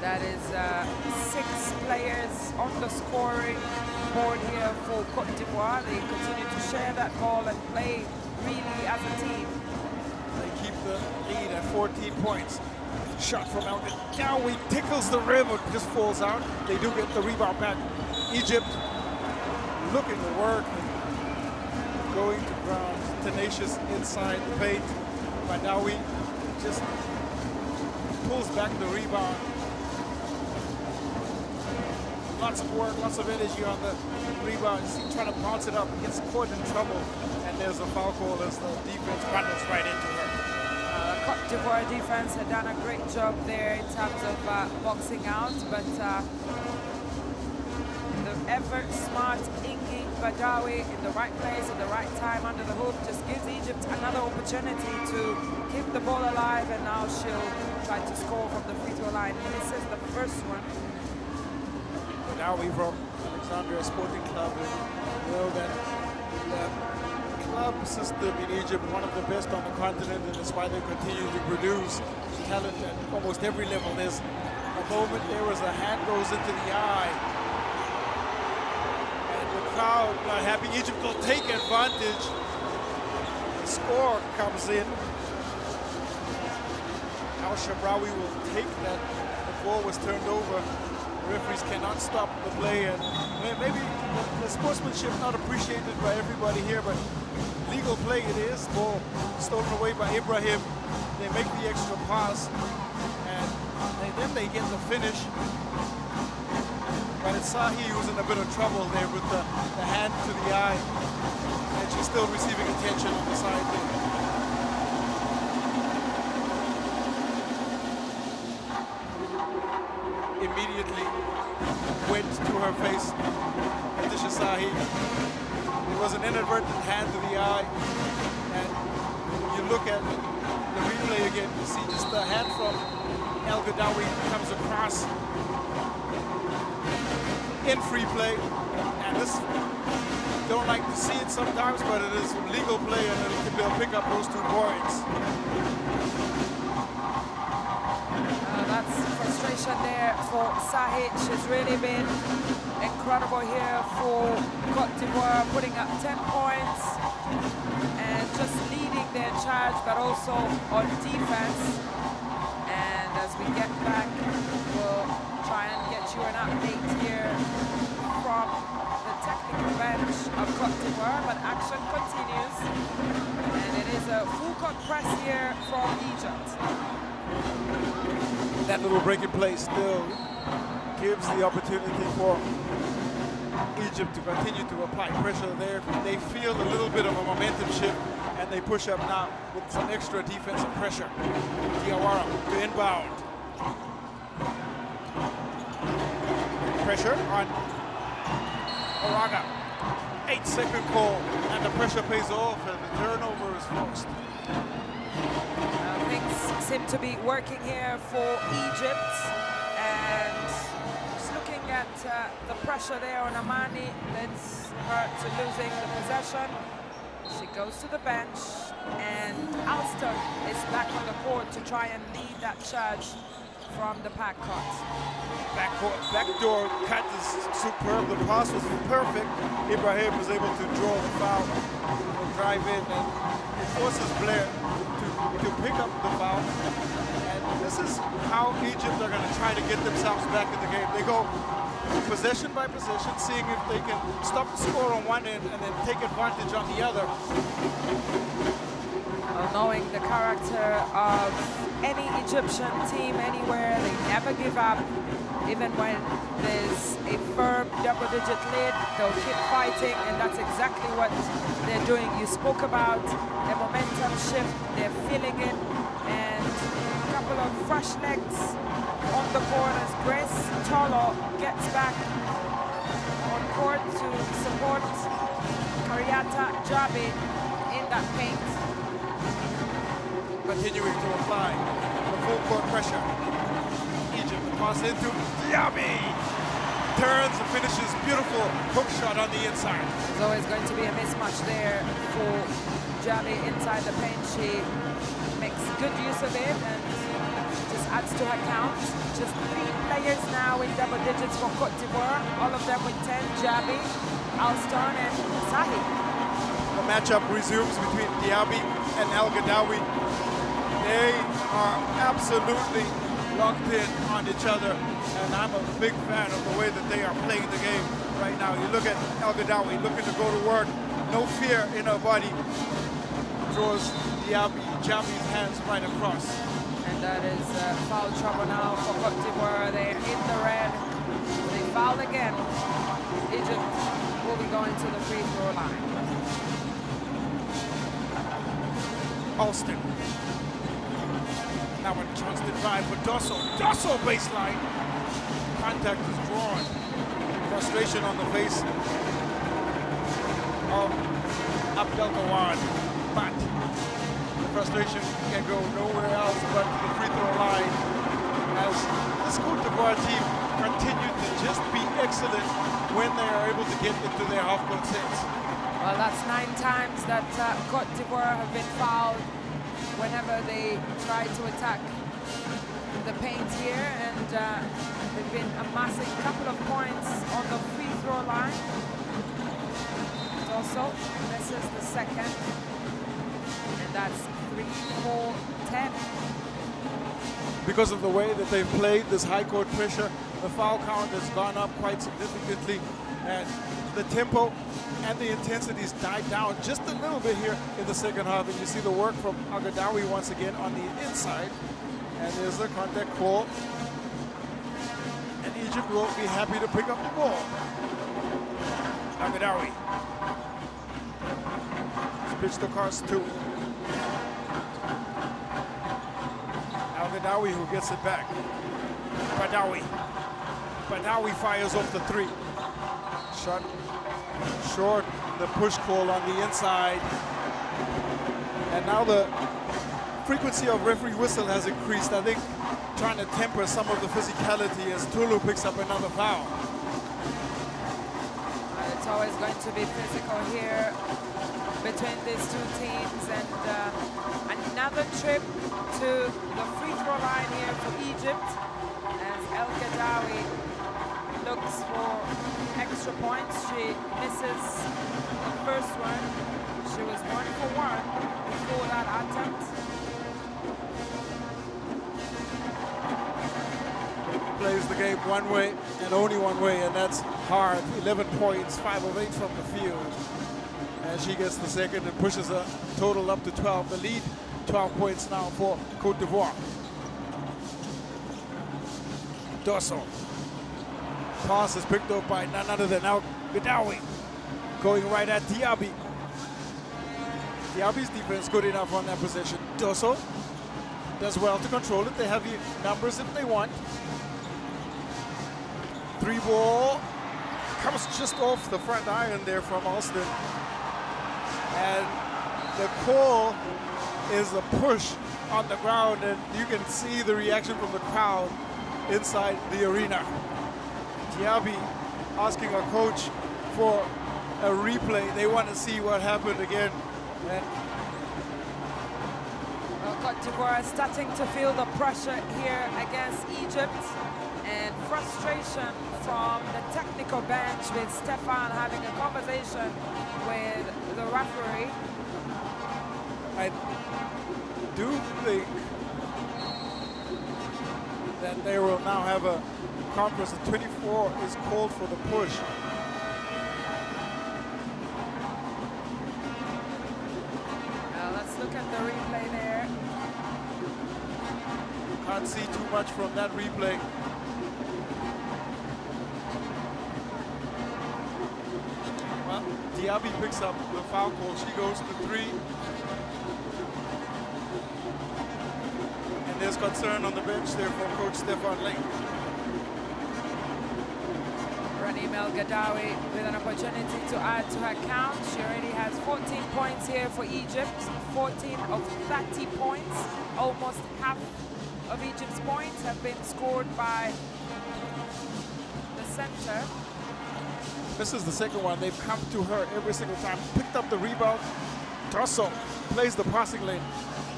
That is 6 players on the scoring board here for Côte d'Ivoire. They continue to share that ball and play really as a team. They keep the lead at 14 points. Shot from Al-Gadawi tickles the rim, but just falls out. They do get the rebound back. Egypt looking to work, going to ground, tenacious inside the paint. Badawi just pulls back the rebound. Lots of work, lots of energy on the rebound. He's trying to bounce it up, gets caught in trouble, and there's a foul call as the defense bundles right into her. Côte d'Ivoire defense had done a great job there in terms of boxing out, but the ever smart Ingi Badawi in the right place at the right time under the hoop just gives Egypt another opportunity to keep the ball alive, and now she'll try to score from the free throw line. Misses the first one. Badawi from Alexandria Sporting Club, and you know that the club system in Egypt, one of the best on the continent, and that's why they continue to produce talent at almost every level. There's a moment there was a hand goes into the eye, and the crowd not happy. Egypt will take advantage. The score comes in. Al-Shabrawi will take that. The ball was turned over. Referees cannot stop the play, and maybe the sportsmanship not appreciated by everybody here, but legal play it is. Ball stolen away by Ibrahim. They make the extra pass, and then they get the finish. But it's Sahi who's in a bit of trouble there with the hand to the eye, and she's still receiving attention on the side there. Immediately went to her face, Adisha Sahi. It was an inadvertent hand to the eye, and you look at the replay again, you see just the hand from Al-Gadawi comes across in free play, and this, don't like to see it sometimes, but it is legal play, and they'll pick up those 2 points. That's frustration there for Sahi. She's really been incredible here for Côte d'Ivoire, putting up 10 points and just leading their charge, but also on defense. And as we get back, we'll try and get you an update here from the technical bench of Côte d'Ivoire, but action continues. And it is a full court press here from Egypt. That little breaking play still gives the opportunity for Egypt to continue to apply pressure there. They feel a little bit of a momentum shift, and they push up now with some extra defensive pressure. Diawara to inbound. Pressure on Oraga. 8-second call, and the pressure pays off, and the turnover is forced. Things seem to be working here for Egypt, and just looking at the pressure there on Amani leads her to losing the possession. She goes to the bench, and Alston is back on the court to try and lead that charge from the backcourt. Backdoor cut is superb. The pass was perfect. Ibrahim was able to draw the foul, drive in, and it forces Blair to if you pick up the foul, and this is how Egypt are going to try to get themselves back in the game. They go possession by possession, seeing if they can stop the score on one end and then take advantage on the other. Well, knowing the character of any Egyptian team anywhere, they never give up. Even when there's a firm double-digit lead, they'll keep fighting, and that's exactly what they're doing. You spoke about the momentum shift, they're feeling it, and a couple of fresh legs on the court as Grace Tolo gets back on court to support Kariata Jabi in that paint. Continuing to apply the full court pressure. Egypt pass into Diaby. Turns and finishes beautiful hook shot on the inside. There's always going to be a mismatch there for Jabi inside the paint. She makes good use of it and just adds to her count. Just 3 players now in double digits for Côte d'Ivoire, all of them with 10, Jabi, Alston and Sahi. The matchup resumes between Diaby and El Gadawi. They are absolutely locked in on each other, and I'm a big fan of the way that they are playing the game right now. You look at El Gadawi looking to go to work, no fear in her body, draws Jabi's hands right across. And that is foul trouble now for Côte d'Ivoire. They're in the red. They foul again. Egypt will be going to the free throw line. Alston. Now a chance to drive for Dosso. Dosso baseline. Contact is drawn. Frustration on the face of Abdel Gawad. But the frustration can go nowhere else but to the free throw line as this Côte d'Ivoire team continue to just be excellent when they are able to get into their half-court sets. Well, that's 9 times that Côte d'Ivoire have been fouled whenever they try to attack the paint here, and they've been amassing a couple of points on the free throw line. Also misses the second, and that's 3-4-10. Because of the way that they've played this high court pressure, the foul count has gone up quite significantly, and the tempo and the intensities died down just a little bit here in the second half. And you see the work from Al Gadawi once again on the inside, and there's the contact call, and Egypt will be happy to pick up the ball. Al Gadawi. Pitched across to Al Gadawi, who gets it back. Badawi fires off the 3. Shot short, the push call on the inside. And now the frequency of referee whistle has increased, I think, trying to temper some of the physicality as Tulu picks up another foul. It's always going to be physical here between these two teams, and another trip to the free throw line here for Egypt as El Gadawi looks for extra points. She misses the first one. She was 1 for 1 before that attempt. Plays the game one way and only one way, and that's hard. 11 points, 5 of 8 from the field. And she gets the second and pushes a total up to 12. The lead, 12 points now for Côte d'Ivoire. Dosso. Pass is picked up by none other than Al Gadawi. Going right at Diaby. Diaby's defense good enough on that possession. Dosso does well to control it. They have the numbers if they want. 3 ball. Comes just off the front iron there from Alston. And the call is a push on the ground, and you can see the reaction from the crowd inside the arena. Diaby asking a coach for a replay. They want to see what happened again. And well, Côte d'Ivoire is starting to feel the pressure here against Egypt, and frustration from the technical bench with Stefan having a conversation with the referee. I do think that they will now have a conference. The 24 is called for the push. Let's look at the replay there. Can't see too much from that replay. Well, Diaby picks up the foul call. She goes to 3. And there's concern on the bench there for Coach Stefan Lane. Ranim El Gadawi with an opportunity to add to her count. She already has 14 points here for Egypt. 14 of 30 points. Almost half of Egypt's points have been scored by the center. This is the second one. They've come to her every single time. Picked up the rebound. Tosso plays the passing lane.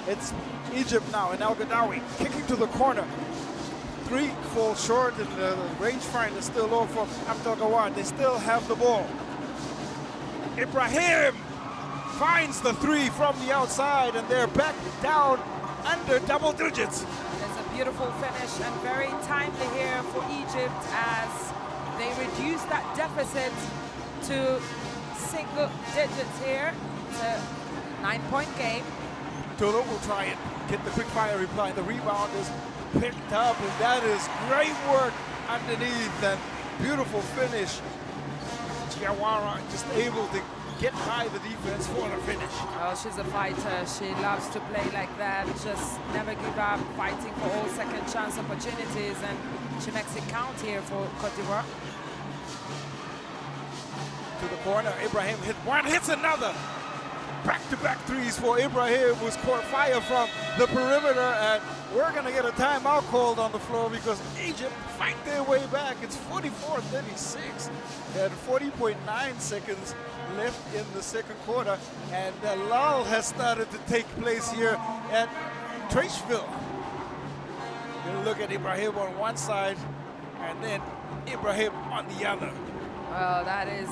It's Egypt now, and El Gadawi kicking to the corner. 3 falls short, and the rangefinder is still low from Abdel Gawad. They still have the ball. Ibrahim finds the 3 from the outside, and they're back down under double digits. It's a beautiful finish and very timely here for Egypt as they reduce that deficit to single digits here. It's a 9-point game. Tolo will try it, get the quick fire reply. The rebound is picked up, and that is great work underneath, and beautiful finish. Chiawara just able to get by the defense for the finish. Well, she's a fighter. She loves to play like that. Just never give up, fighting for all second chance opportunities, and she makes it count here for Côte d'Ivoire. To the corner, Ibrahim hit one, hits another. Back-to-back threes for Ibrahim, who's caught fire from the perimeter, and we're gonna get a timeout called on the floor because Egypt fight their way back. It's 44-36, and 40.9 seconds left in the second quarter, and the lull has started to take place here at Traceville. You look at Ibrahim on one side, and then Ibrahim on the other. Well, that is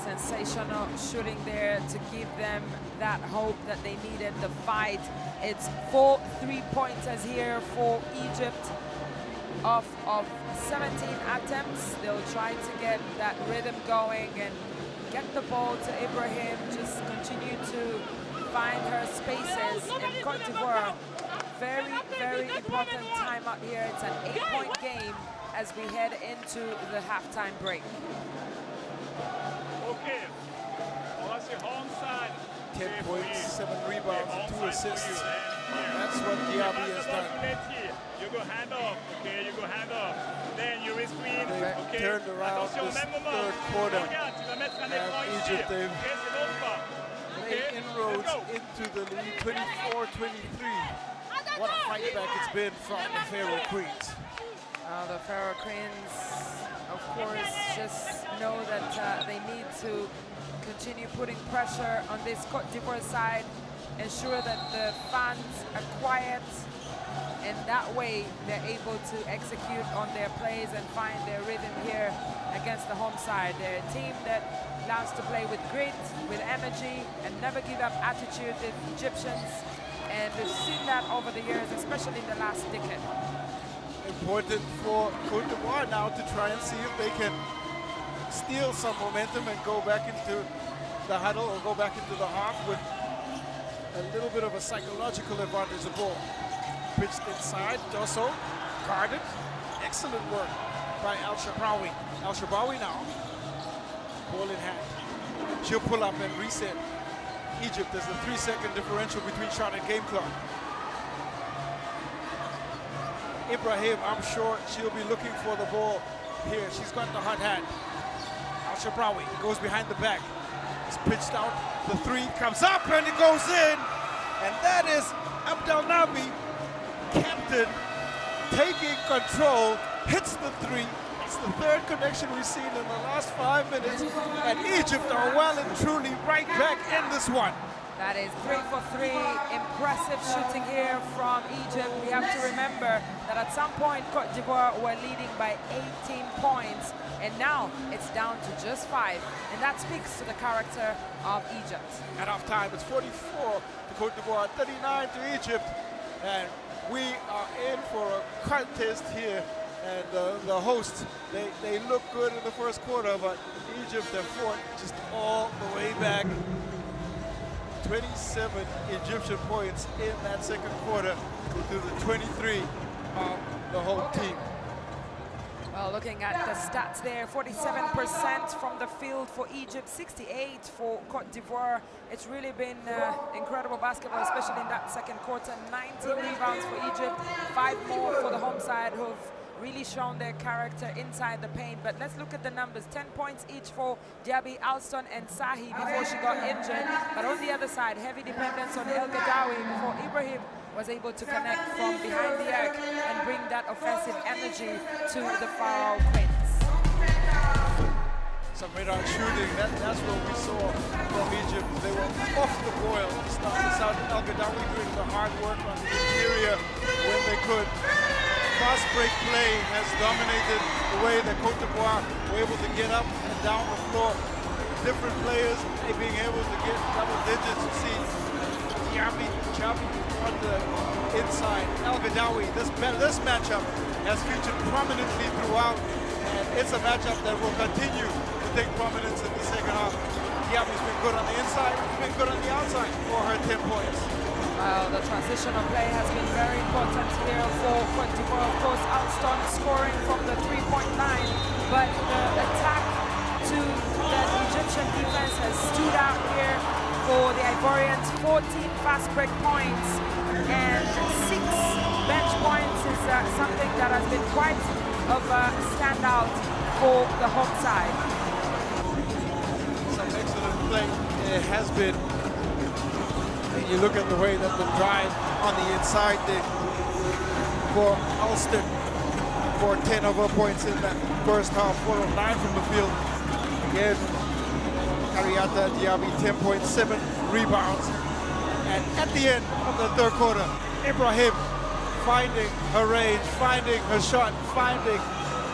sensational shooting there to give them that hope that they needed the fight. It's 4 3-pointers here for Egypt. Of 17 attempts, they'll try to get that rhythm going and get the ball to Ibrahim, just continue to find her spaces in Côte d'Ivoire. Very, very important time out here. It's an 8-point game as we head into the halftime break. Okay, on va sur onside. 10 points, 7 rebounds, 2 assists. That's what Diaby has done. You go hand off, okay, you go hand off. Then you screen, okay. Turned around this third quarter. And Egypt, they've made inroads into the lead, 24-23. What a fight back it's been from the Pharaoh Queens. The Pharaoh Queens, of course, just know that they need to continue putting pressure on this Côte d'Ivoire side, ensure that the fans are quiet, and that way they're able to execute on their plays and find their rhythm here against the home side. They're a team that loves to play with grit, with energy, and never give up attitude, the Egyptians, and we've seen that over the years, especially in the last decade. Important for Côte d'Ivoire now to try and see if they can steal some momentum and go back into the huddle or go back into the half with a little bit of a psychological advantage. The ball pitched inside, Dosso guarded. Excellent work by Al Shabrawi. Al Shabrawi now, ball in hand. She'll pull up and reset. Egypt, there's a 3-second differential between shot and game clock. Ibrahim, I'm sure she'll be looking for the ball here. She's got the hot hand. Al Shabrawi goes behind the back. It's pitched out. The 3 comes up and it goes in. And that is Abdel Nabi, captain, taking control, hits the 3. It's the third connection we've seen in the last 5 minutes. And Egypt are well and truly right back in this one. That is 3 for 3. Impressive shooting here from Egypt. We have to remember that at some point Côte d'Ivoire were leading by 18 points and now it's down to just 5, and that speaks to the character of Egypt. At halftime, it's 44 to Côte d'Ivoire, 39 to Egypt, and we are in for a contest here. And the hosts, they look good in the first quarter, but Egypt, they fought just all the way back. 27 Egyptian points in that second quarter to the 23 of the whole team. Well, looking at the stats there, 47% from the field for Egypt, 68 for Côte d'Ivoire. It's really been incredible basketball, especially in that second quarter. 19 rebounds for Egypt, 5 more for the home side, who've really shown their character inside the paint. But let's look at the numbers. 10 points each for Diaby, Alston, and Sahi before she got injured. But on the other side, heavy dependence on El Gadawi before Ibrahim was able to connect from behind the arc and bring that offensive energy to the Pharaoh Queens. Some mid-on shooting, that's what we saw from Egypt. They were off the boil. Started out El Gadawi doing the hard work on the interior when they could. Fast break play has dominated the way that Côte d'Ivoire were able to get up and down the floor. Different players being able to get double digits. You see Diaby on the inside. El Gadawi, this matchup has featured prominently throughout, and it's a matchup that will continue to take prominence in the second half. Diaby's been good on the inside, he's been good on the outside for her 10 points. Well, the transitional play has been very important here for Côte d'Ivoire. Of course, Alston scoring from the 3-point line, but the attack to the Egyptian defense has stood out here for the Ivorians. 14 fast break points and 6 bench points is something that has been quite of a standout for the home side. Some excellent play it has been. And you look at the way that the drive on the inside for Alston for 10 of her points in that first half, 4 of 9 from the field. Again, Ariata Diaby, 10.7 rebounds. And at the end of the third quarter, Ibrahim finding her range, finding her shot, finding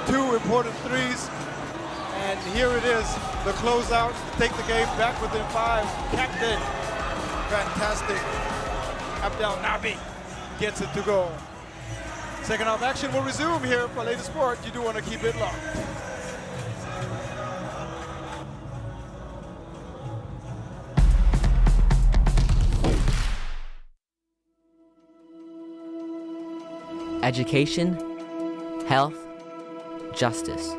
2 important threes. And here it is, the closeout to take the game back within 5. Captain, fantastic. Abdel Nabi gets it to go. Second half action will resume here for Lady Sport. You do want to keep it locked. Education, health, justice.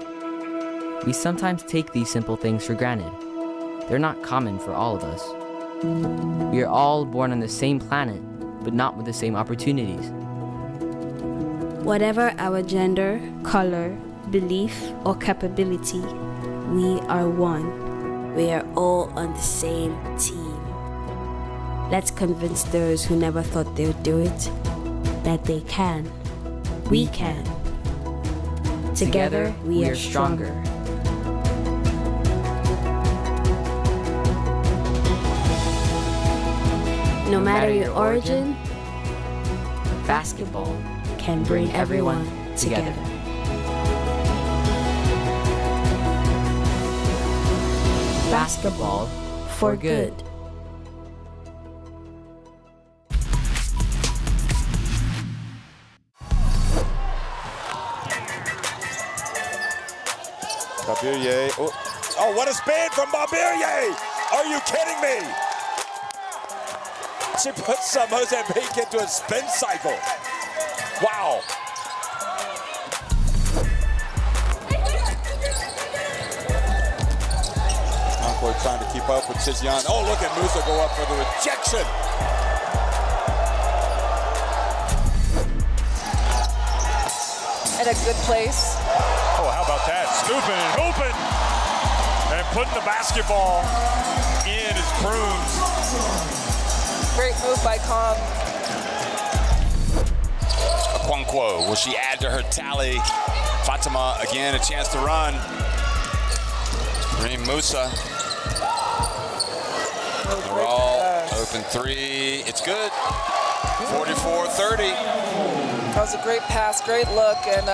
We sometimes take these simple things for granted. They're not common for all of us. We are all born on the same planet, but not with the same opportunities. Whatever our gender, color, belief, or capability, we are one. We are all on the same team. Let's convince those who never thought they would do it that they can. We can. Together, we are stronger. No matter your origin, basketball can bring everyone together. Basketball for good. Babirier. Oh, what a spin from Babirier! Are you kidding me? She puts Mozambique into a spin cycle. Wow. Encore trying to keep up with Tizian. Oh, look at Musa go up for the rejection. At a good place. Oh, how about that? Scooping and hooping. And putting the basketball in his prunes. Great move by Kong. Okonkwo, will she add to her tally? Fatima, again, a chance to run. Reem Musa. They're all open three. It's good. 44-30. That was a great pass, great look, and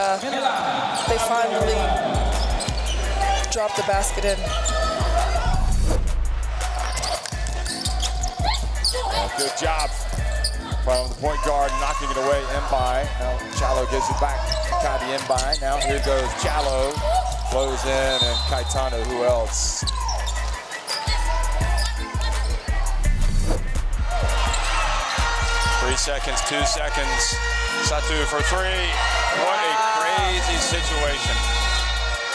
they finally drop the basket in. Good job from the point guard, knocking it away, Mbai. Now Challo gives it back to Kadi Mbai. Now here goes Challo, flows in, and Caetano, who else? 3 seconds, 2 seconds. Satu for three. What a crazy situation.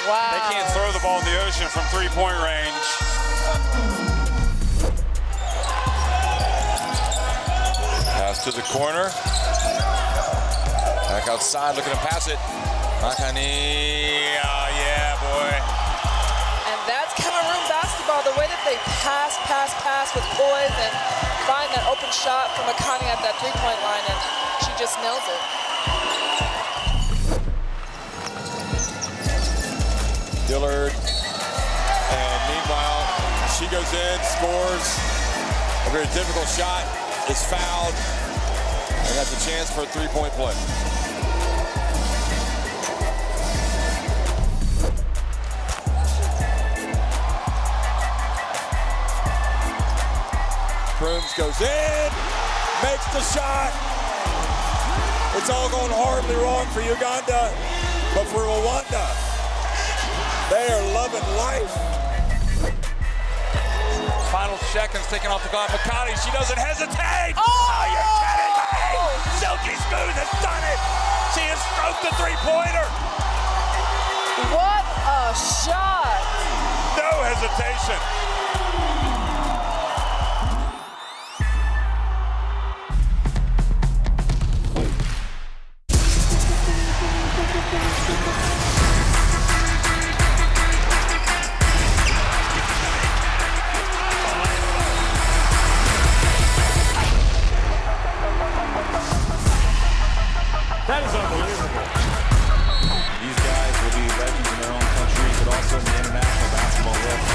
Wow. They can't throw the ball in the ocean from three-point range. Pass to the corner. Back outside, looking to pass it. Makani, oh yeah, boy. And that's Cameroon basketball, the way that they pass with poise and find that open shot from Makani at that three-point line, and she just nails it. Dillard, and meanwhile, she goes in, scores. A very difficult shot, is fouled, and that's a chance for a three-point play. Crooms goes in, makes the shot. It's all going horribly wrong for Uganda, but for Rwanda, they are loving life. Final seconds taken off the clock. Makani, she doesn't hesitate. Oh, you're kidding me! Silky Smooth has done it. She has stroked the three-pointer. What a shot! No hesitation. That is unbelievable. These guys will be legends in their own countries, but also in the international basketball world.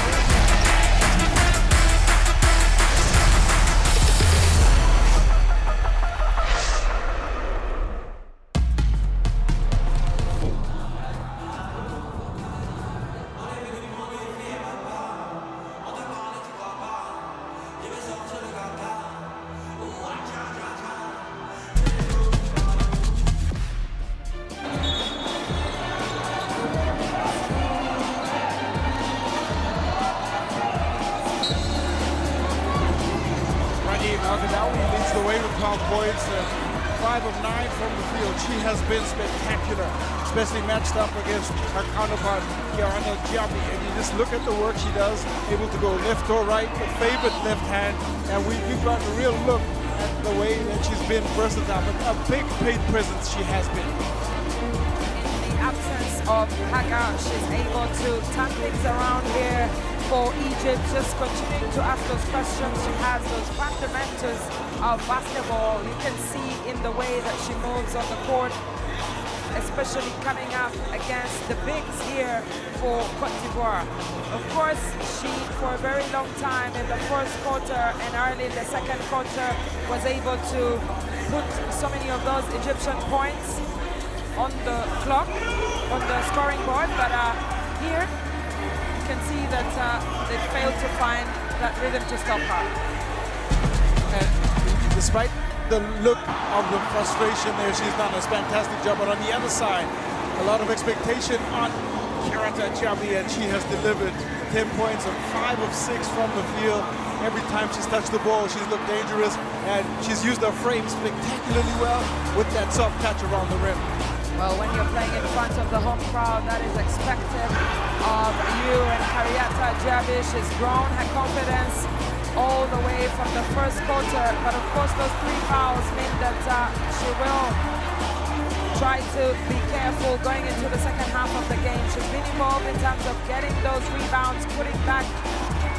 Now leads the way with 12 points, 5 of 9 from the field. She has been spectacular, especially matched up against her counterpart, Kiana Giambi. And you just look at the work she does, able to go left or right, the favorite left hand. And we've got a real look at the way that she's been versatile, but a big paid presence she has been. In the absence of Haga, she's able to turn things around here for Egypt, just continuing to ask those questions. She has those fundamentals of basketball. You can see in the way that she moves on the court, especially coming up against the bigs here for Côte d'Ivoire. Of course, she, for a very long time in the first quarter and early in the second quarter, was able to put so many of those Egyptian points on the clock, on the scoring board, but here, can see that they failed to find that rhythm to stop her. And despite the look of the frustration there, she's done a fantastic job. But on the other side, a lot of expectation on Kirata Chabi, and she has delivered 10 points and 5 of 6 from the field. Every time she's touched the ball, she's looked dangerous, and she's used her frame spectacularly well with that soft touch around the rim. Well, when you're playing in front of the home crowd, that is expected of you. And Kariata Jabi, she's grown her confidence all the way from the first quarter. But of course, those 3 fouls mean that she will try to be careful going into the second half of the game. She's been involved in terms of getting those rebounds, putting back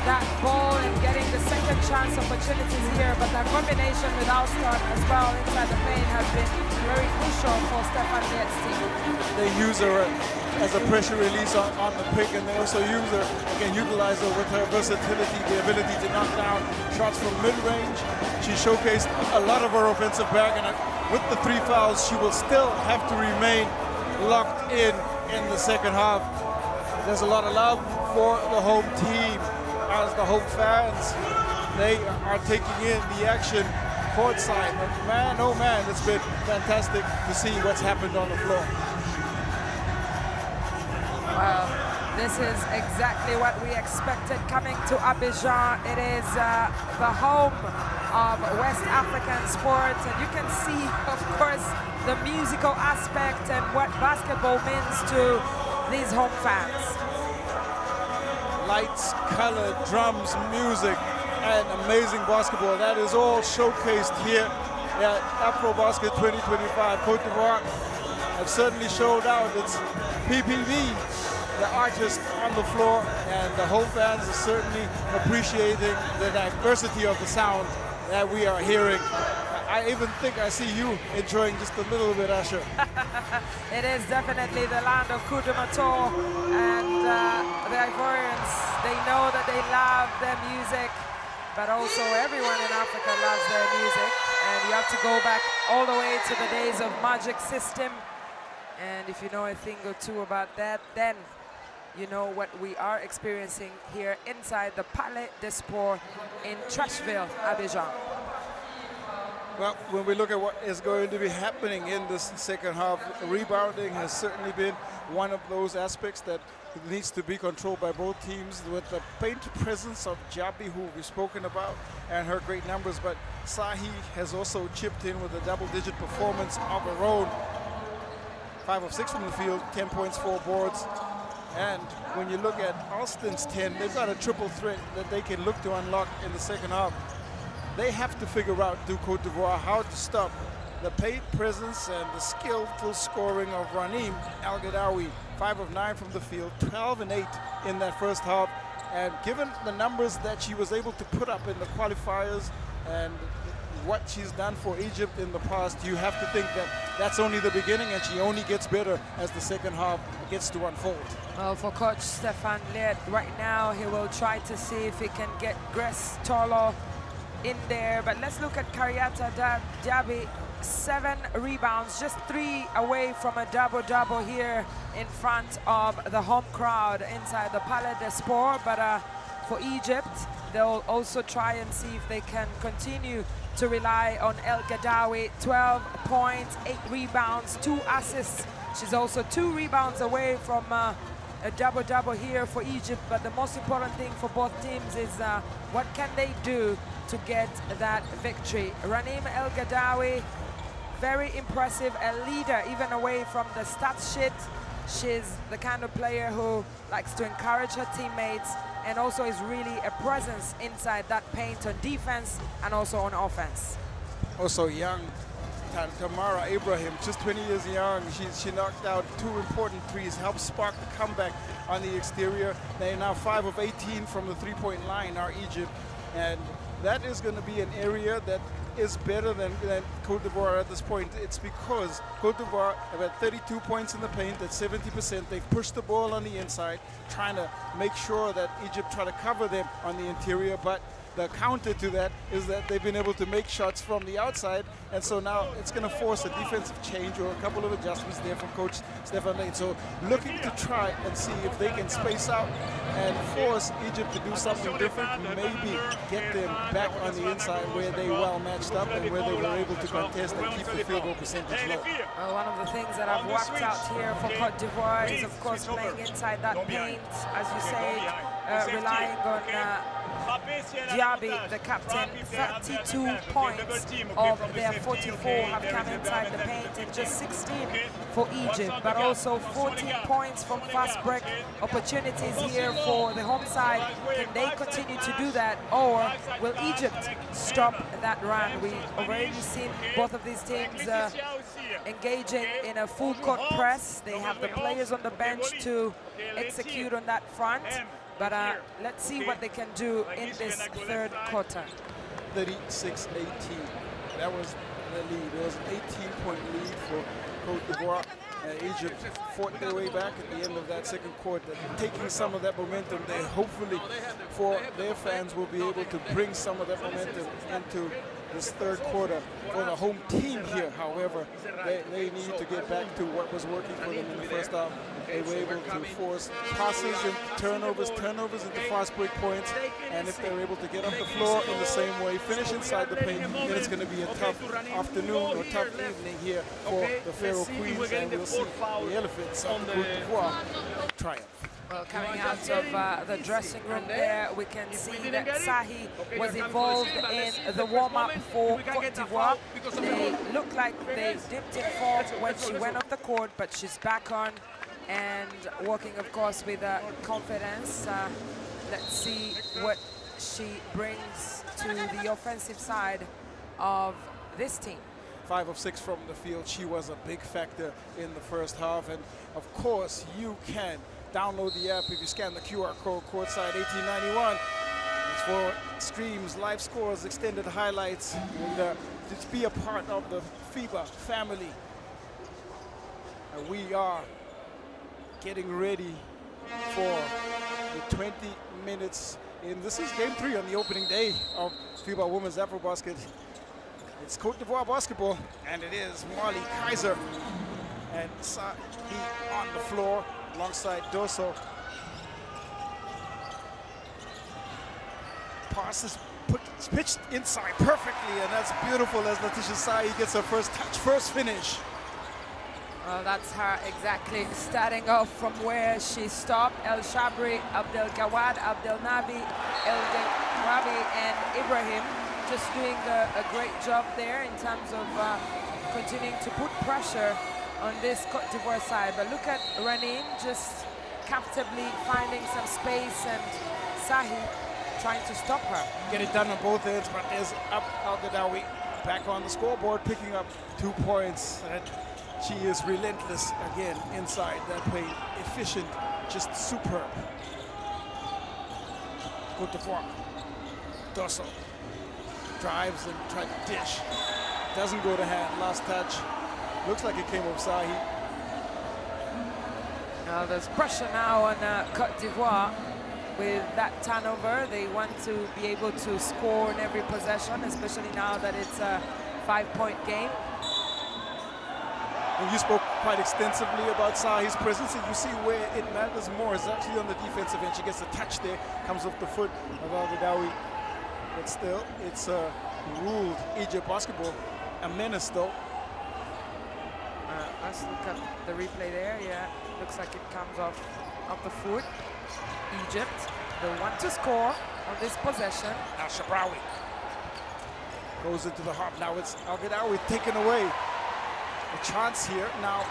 that ball and getting the second chance opportunities here, but that combination with Alston as well inside the paint has been very crucial for Stefan Liet's team. They use her as a pressure release on the pick, and they also use her, again, utilize her with her versatility, the ability to knock down shots from mid-range. She showcased a lot of her offensive bag, and with the 3 fouls, she will still have to remain locked in the second half. there's a lot of love for the home team as the home fans, they are taking in the action courtside. But man, oh man, it's been fantastic to see what's happened on the floor. Well, this is exactly what we expected coming to Abidjan. It is the home of West African sports, and you can see, of course, the musical aspect and what basketball means to these home fans. Lights, color, drums, music, and amazing basketball. That is all showcased here at AfroBasket 2025. Côte d'Ivoire have certainly showed out. It's PPV, the artist on the floor, and the home fans are certainly appreciating the diversity of the sound that we are hearing. I even think I see you enjoying just a little bit, Asher. It is definitely the land of coup de marteau, and the Ivorians, they know that they love their music, but also everyone in Africa loves their music, and you have to go back all the way to the days of Magic System, and if you know a thing or two about that, then you know what we are experiencing here inside the Palais des Sports in Trashville, Abidjan. Well, when we look at what is going to be happening in this second half, rebounding has certainly been one of those aspects that needs to be controlled by both teams, with the paint presence of Jabi, who we've spoken about, and her great numbers. But Sahi has also chipped in with a double-digit performance of her own. 5 of 6 from the field, 10 points, 4 boards. And when you look at Alston's 10, they've got a triple threat that they can look to unlock in the second half. They have to figure out, to Côte d'Ivoire, how to stop the paint presence and the skillful scoring of Ranim El-Gadawi. 5 of 9 from the field, 12 and 8 in that first half. And given the numbers that she was able to put up in the qualifiers and what she's done for Egypt in the past, you have to think that that's only the beginning, and she only gets better as the second half gets to unfold. Well, for Coach Stefan Liet, right now he will try to see if he can get Grace Tolo in there, but let's look at Kariata Diaby. 7 rebounds, just 3 away from a double-double here in front of the home crowd inside the Palais des Sports. But for Egypt, they'll also try and see if they can continue to rely on El-Gadawi. 12 points, 8 rebounds, 2 assists. She's also 2 rebounds away from a double-double here for Egypt. But the most important thing for both teams is what can they do to get that victory. Ranim El-Gadawi, very impressive, a leader even away from the stats sheet. She's the kind of player who likes to encourage her teammates and also is really a presence inside that paint on defense and also on offense. Also young, Tamara Ibrahim, just 20 years young. She knocked out 2 important threes, helped spark the comeback on the exterior. They're now 5 of 18 from the three-point line, are Egypt. And that is going to be an area that is better than Côte d'Ivoire at this point. It's because Côte d'Ivoire have had 32 points in the paint at 70%. They've pushed the ball on the inside, trying to make sure that Egypt try to cover them on the interior. But the counter to that is that they've been able to make shots from the outside, and so now it's going to force a defensive change or a couple of adjustments there from Coach Stefan Lane. So looking to try and see if they can space out and force Egypt to do something different, maybe get them back on the inside where they well matched up and where they were able to contest and keep the field goal percentage low. Well, one of the things that I've worked out here for Côte d'Ivoire is, of course, playing inside that paint, as you say, relying on Diaby, the captain. 32 points of their 44 have come inside the paint, and just 16 for Egypt, but also 14 points from fast break opportunities here for the home side. Can they continue to do that, or will Egypt stop that run? We've already seen both of these teams engaging in a full court press. They have the players on the bench to execute on that front. But let's see what they can do in this third quarter. 36-18. That was the lead. It was an 18-point lead for Côte d'Ivoire. Egypt fought their way back at the end of that second quarter, taking some of that momentum. They hopefully, for their fans, will be able to bring some of that momentum into this third quarter for the home team here. However, they need to get back to what was working for them in the first half. They were able to force passes and turnovers into fast break points. And if they're able to get up the floor in the same way, finish inside the paint, then it's going to be a tough afternoon or tough evening here for the Pharaoh Queens. And we'll see the Elephants of the Côte d'Ivoire triumph. Well, coming out of the dressing room there, we can see that Sahi was involved in the warm-up for Côte d'Ivoire. They looked like they dipped in form when she went off the court, but she's back on and working, of course, with confidence. Let's see what she brings to the offensive side of this team. 5 of 6 from the field. She was a big factor in the first half. And, of course, you can download the app if you scan the QR code, Courtside 1891. It's for streams, live scores, extended highlights, and just be a part of the FIBA family. And we are getting ready for the 20 minutes in. This is game 3 on the opening day of FIBA Women's AfroBasket. It's Côte d'Ivoire basketball, and it is Marley Kaiser and Sahi on the floor alongside Doso. Pass is pitched inside perfectly, and that's beautiful as Letitia Sahi gets her first touch, first finish. Well, that's her exactly, starting off from where she stopped. El Shabri, Abdel Gawad, Abdel Nabi, El Rabi, and Ibrahim just doing a great job there in terms of continuing to put pressure on this Côte d'Ivoire side. But look at Ranin just comfortably finding some space, and Sahi trying to stop her. Get it done on both ends, but there's Al-Gadawi back on the scoreboard, picking up 2 points. And she is relentless again inside that paint. Efficient, just superb. Côte d'Ivoire. Dosso drives and tries to dish. Doesn't go to hand. Last touch. Looks like it came off Sahi. Now there's pressure now on Côte d'Ivoire with that turnover. They want to be able to score in every possession, especially now that it's a 5-point game. And you spoke quite extensively about Sahi's presence, and you see where it matters more is actually on the defensive end. She gets a touch there, comes off the foot of Al-Gadawi. But still, it's ruled Egypt basketball. A menace, though. Let's look at the replay there. Yeah, looks like it comes off the foot. Egypt, the one to score on this possession. Now Shabrawi goes into the hop. Now it's Al-Gadawi taken away. A chance here now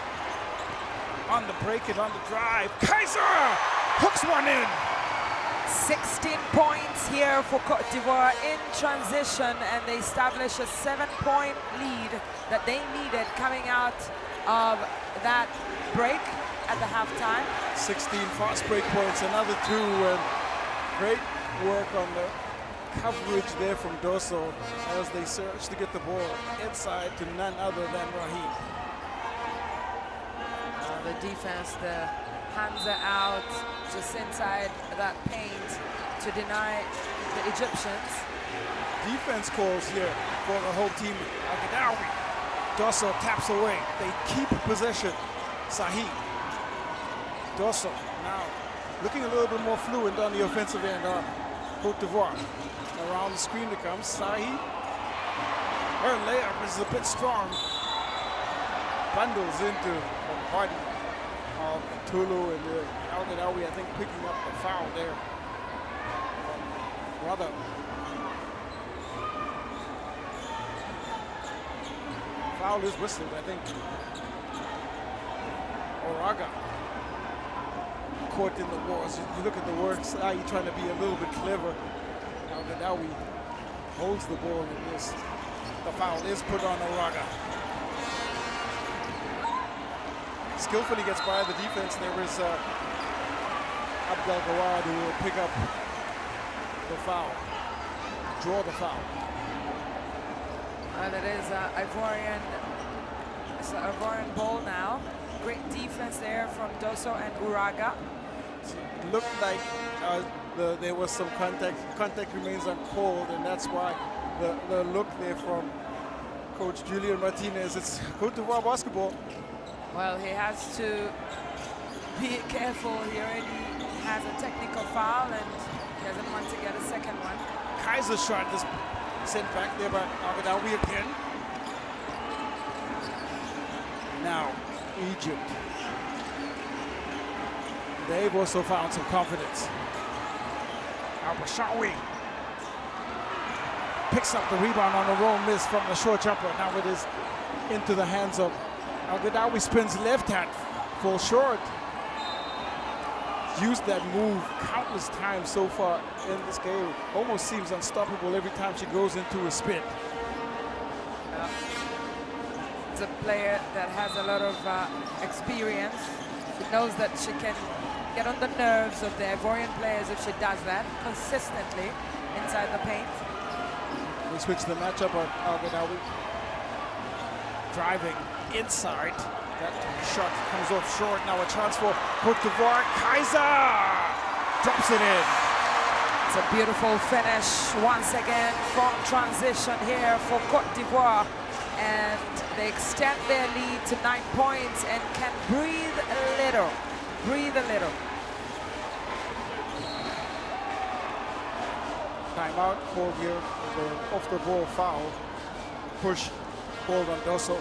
on the break and on the drive. Kaiser hooks one in. 16 points here for Côte d'Ivoire in transition, and they establish a 7-point lead that they needed coming out of that break at the halftime. 16 fast break points, another 2, and great work on the coverage there from Doso as they search to get the ball inside to none other than Rahim. The defense, the hands are out just inside that paint to deny the Egyptians. Defense calls here for the whole team. Al-Gadawi. Doso taps away. They keep possession. Sahi. Doso now looking a little bit more fluent on the offensive end. Côte d'Ivoire. Around the screen it comes. Sahi. Her layup is a bit strong. Bundles into the body of Tulu, and Al-Gadawi, I think, picking up the foul there. Rather, foul is whistled, I think. Oraga caught in the wars. You look at the works, Sahi trying to be a little bit clever. Al-Gadawi holds the ball in this. The foul is put on Oraga. Skillfully gets by the defense. There is Abdel Gawad who will pick up the foul, draw the foul. And it is Ivorian ball now. Great defense there from Doso and Uraga. It looked like there was some contact. Contact remains uncalled, and that's why the look there from Coach Julian Martinez. It's Côte d'Ivoire basketball. Well, he has to be careful. He already has a technical foul and he doesn't want to get a second one. Kaiser's shot is sent back there by Agadawi again. Now, Egypt. They've also found some confidence. Al-Bashawi picks up the rebound on a roll miss from the short jumper. Now it is into the hands of Al-Gadawi, spins left hand, falls short. Used that move countless times so far in this game. Almost seems unstoppable every time she goes into a spin. It's a player that has a lot of experience. She knows that she can get on the nerves of the Ivorian players if she does that consistently inside the paint. We switch the matchup on Al-Gadawi. Driving inside. That shot comes off short. Now a chance for Côte d'Ivoire. Kaiser drops it in. It's a beautiful finish once again from transition here for Côte d'Ivoire. And they extend their lead to 9 points and can breathe a little. Breathe a little. Timeout called here. The off the ball foul. Push called on Dosso.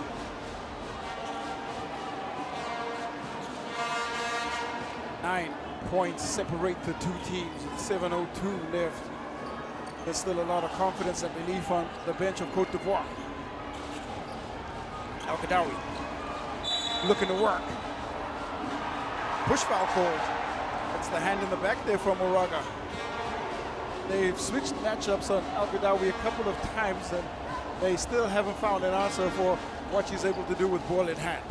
Nine points separate the two teams with 7:02 left. There's still a lot of confidence and belief on the bench of Côte d'Ivoire. Al-Gadawi looking to work. Push foul called. That's the hand in the back there from Moraga. They've switched matchups on Al-Gadawi a couple of times and they still haven't found an answer for what she's able to do with ball in hand.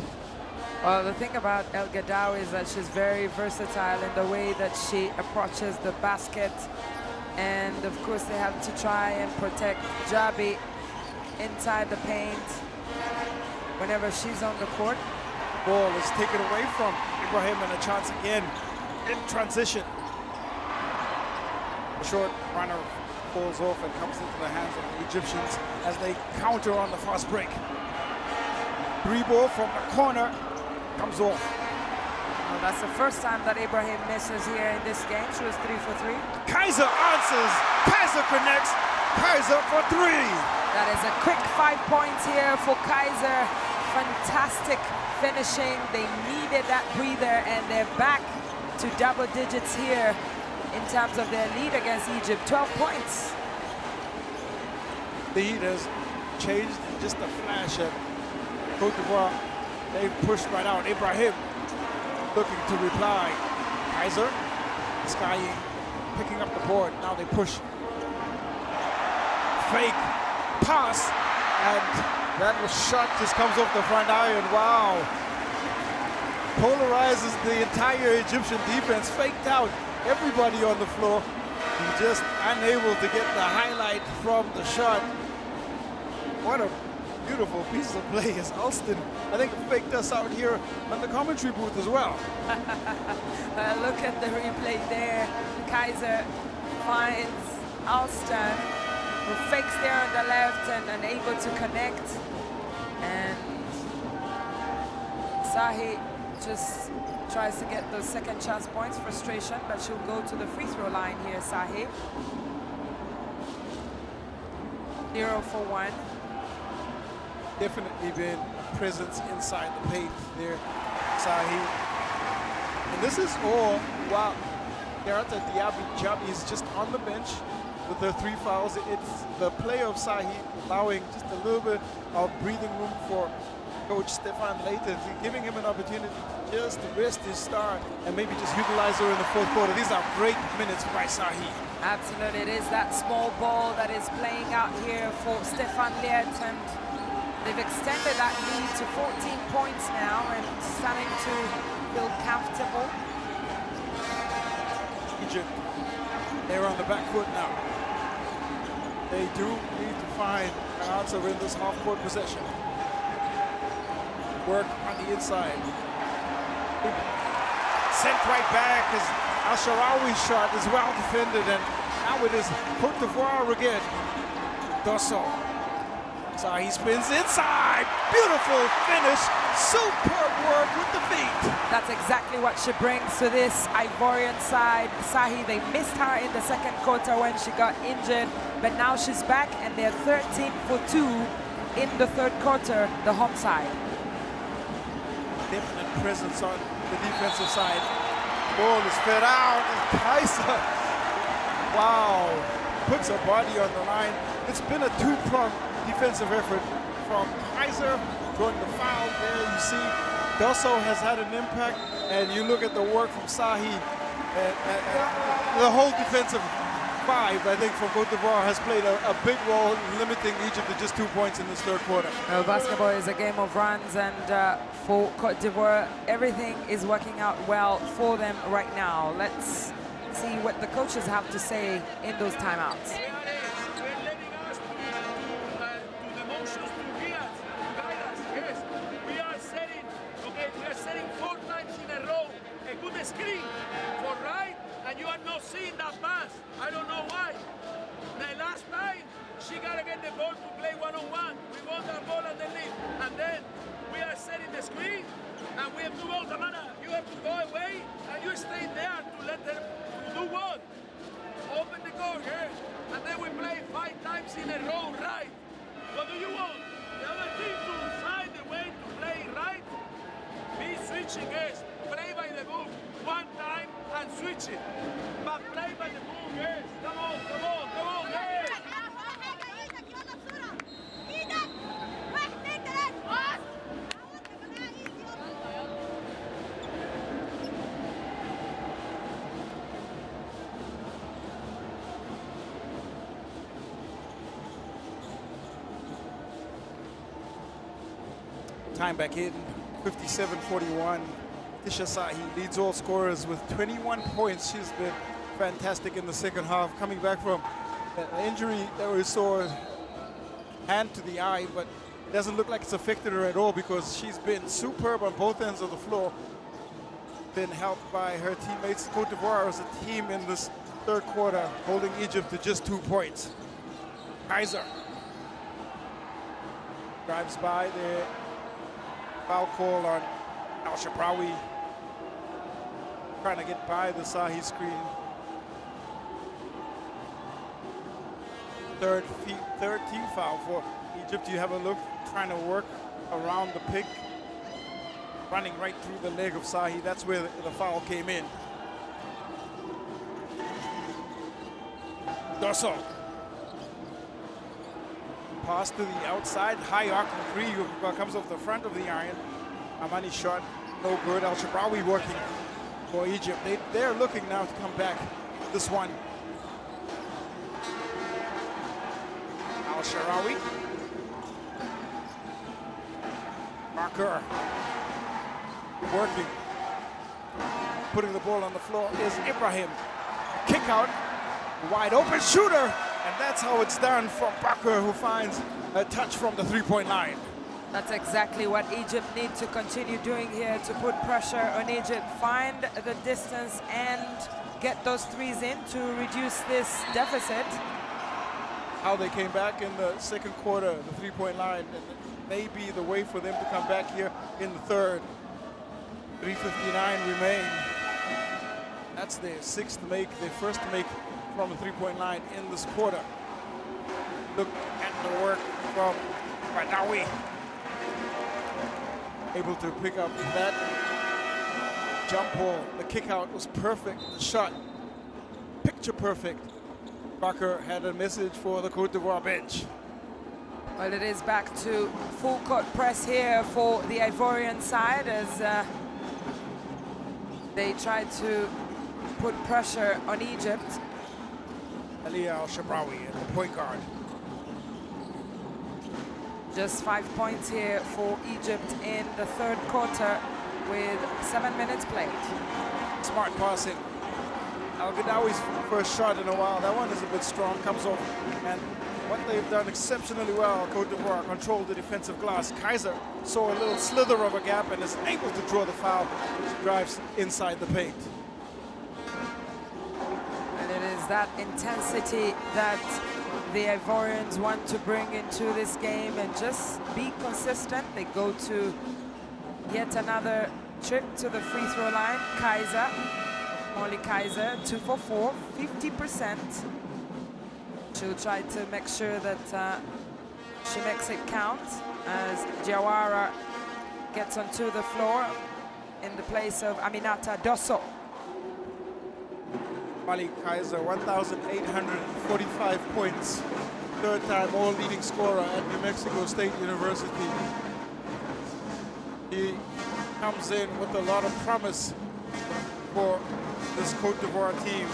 Well, the thing about El-Gadawi is that she's very versatile in the way that she approaches the basket. And of course, they have to try and protect Jabi inside the paint whenever she's on the court. Ball is taken away from Ibrahim and a chance again in transition. The short runner falls off and comes into the hands of the Egyptians as they counter on the fast break. Three ball from the corner comes off. Well, that's the first time that Ibrahim misses here in this game. She was 3 for 3. Kaiser answers. Kaiser connects. Kaiser for 3. That is a quick 5 points here for Kaiser. Fantastic finishing. They needed that breather and they're back to double digits here in terms of their lead against Egypt. 12 points. The heat has changed in just a flash at Côte d'Ivoire. They pushed right out. Ibrahim looking to reply. Kaiser, skying, picking up the board. Now they push. Fake pass, and that was shot just comes off the front iron. Wow. Polarizes the entire Egyptian defense. Faked out everybody on the floor. And just unable to get the highlight from the shot. What a beautiful piece of play as Alston, I think, faked us out here on the commentary booth as well. Look at the replay there. Kaiser finds Alston, who fakes there on the left and unable to connect. And Sahi just tries to get those second chance points. Frustration, but she'll go to the free throw line here, Sahi. 0 for 1. Definitely been presence inside the paint there, Sahi. And this is all while Garata Diaby is just on the bench with the 3 fouls. It's the play of Sahi allowing just a little bit of breathing room for Coach Stefan Leighton, giving him an opportunity to just rest his star and maybe just utilize her in the fourth quarter. These are great minutes by Sahi. Absolutely, it is that small ball that is playing out here for Stefan Leighton. They've extended that lead to 14 points now and starting to feel comfortable. Egypt, they're on the back foot now. They do need to find an answer in this half-court possession. Work on the inside. Sent right back as Al-Sharawi's shot is well defended, and now it is Côte d'Ivoire again. Dosso. So he spins inside. Beautiful finish. Superb work with the feet. That's exactly what she brings to this Ivorian side. Sahi, they missed her in the second quarter when she got injured, but now she's back and they're 13 for 2 in the third quarter, the home side. Definite presence on the defensive side. Ball is fed out. And Kaiser, wow, puts her body on the line. It's been a two-pronged defensive effort from Kaiser, drawing the foul there. You see, Dosso has had an impact, and you look at the work from Sahi. The whole defensive five, I think, for Côte d'Ivoire has played a big role in limiting Egypt to just 2 points in this third quarter. Well, basketball is a game of runs, and for Côte d'Ivoire, everything is working out well for them right now. Let's see what the coaches have to say in those timeouts. Screen for right, and you are not seeing that pass. I don't know why. The last time, she gotta get the ball to play one-on-one. We want that ball underneath, and then we are setting the screen, and we have to go. Tamara, you have to go away, and you stay there to let them do what? Open the goal, yes. And then we play 5 times in a row, right? What do you want? The other team to find a way to play right? Be switching, yes. Play by the book. One time and switch it. But play by the book, yes. Come on, come on, come on, yes. Time back in, 57-41. Tisha Sahi leads all scorers with 21 points. She's been fantastic in the second half, coming back from an injury that we saw, hand to the eye, but it doesn't look like it's affected her at all because she's been superb on both ends of the floor. Been helped by her teammates. Côte d'Ivoire as a team in this third quarter, holding Egypt to just 2 points. Kaiser drives by the foul call on Al-Shabrawi, trying to get by the Sahi screen. Third team foul for Egypt. You have a look, trying to work around the pick, running right through the leg of Sahi. That's where the foul came in. Dosso. Pass to the outside, high arc three comes off the front of the iron. Amani shot, no good. Al-Shabrawi working for Egypt. They're looking now to come back. This one. Al-Shabrawi. Barker. Working. Putting the ball on the floor is Ibrahim. Kick out. Wide open shooter. And that's how it's done from Barker, who finds a touch from the three-point line. That's exactly what Egypt needs to continue doing here, to put pressure on Egypt, find the distance and get those threes in to reduce this deficit. How they came back in the second quarter, the three-point line, and may be the way for them to come back here in the third. 3:59 remain. That's their sixth make, their first make from the three-point line in this quarter. Look at the work from Badawi. Able to pick up that jump ball. The kick out was perfect. The shot, picture perfect. Barker had a message for the Côte d'Ivoire bench. Well, it is back to full court press here for the Ivorian side as they try to put pressure on Egypt. Ali Al-Shabrawi at the point guard. Just 5 points here for Egypt in the third quarter with 7 minutes played. Smart passing. Al-Ghadawi's first shot in a while. That one is a bit strong, comes off. And what they've done exceptionally well, Côte d'Ivoire controlled the defensive glass. Kaiser saw a little slither of a gap and is able to draw the foul, which drives inside the paint. And it is that intensity that the Ivorians want to bring into this game and just be consistent. They go to yet another trip to the free throw line. Kaiser, Molly Kaiser, 2 for 4, 50%. She'll try to make sure that she makes it count as Jawara gets onto the floor in the place of Aminata Dosso. Molly Kaiser, 1,845 points. Third time all-leading scorer at New Mexico State University. He comes in with a lot of promise for this Côte d'Ivoire team.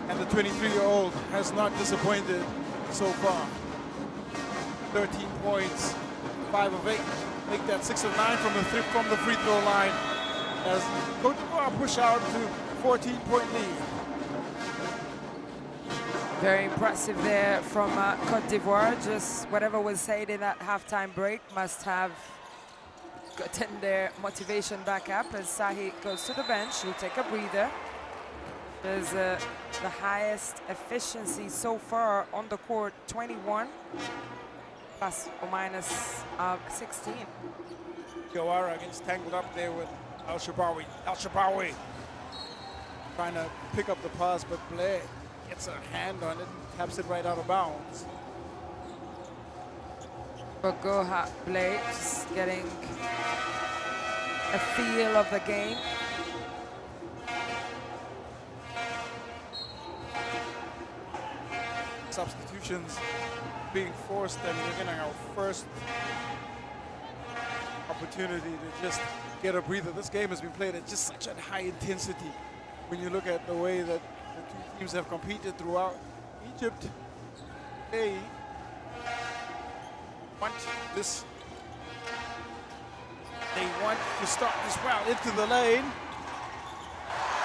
And the 23-year-old has not disappointed so far. 13 points, 5 of 8. Make that 6 of 9 from the free throw line as Côte d'Ivoire push out to 14-point lead. Very impressive there from Côte d'Ivoire. Just whatever was said in that halftime break must have gotten their motivation back up as Sahi goes to the bench. She'll take a breather. There's the highest efficiency so far on the court, 21 plus or minus 16. Jawara gets tangled up there with Al-Shabawi. Al-Shabawi trying to pick up the pass, but Blair gets a hand on it and taps it right out of bounds. Goha Blake just getting a feel of the game. Substitutions being forced, and we're getting our first opportunity to just get a breather. This game has been played at just such a high intensity when you look at the way that the two teams have competed throughout. Egypt, they want this. They want to start this round into the lane.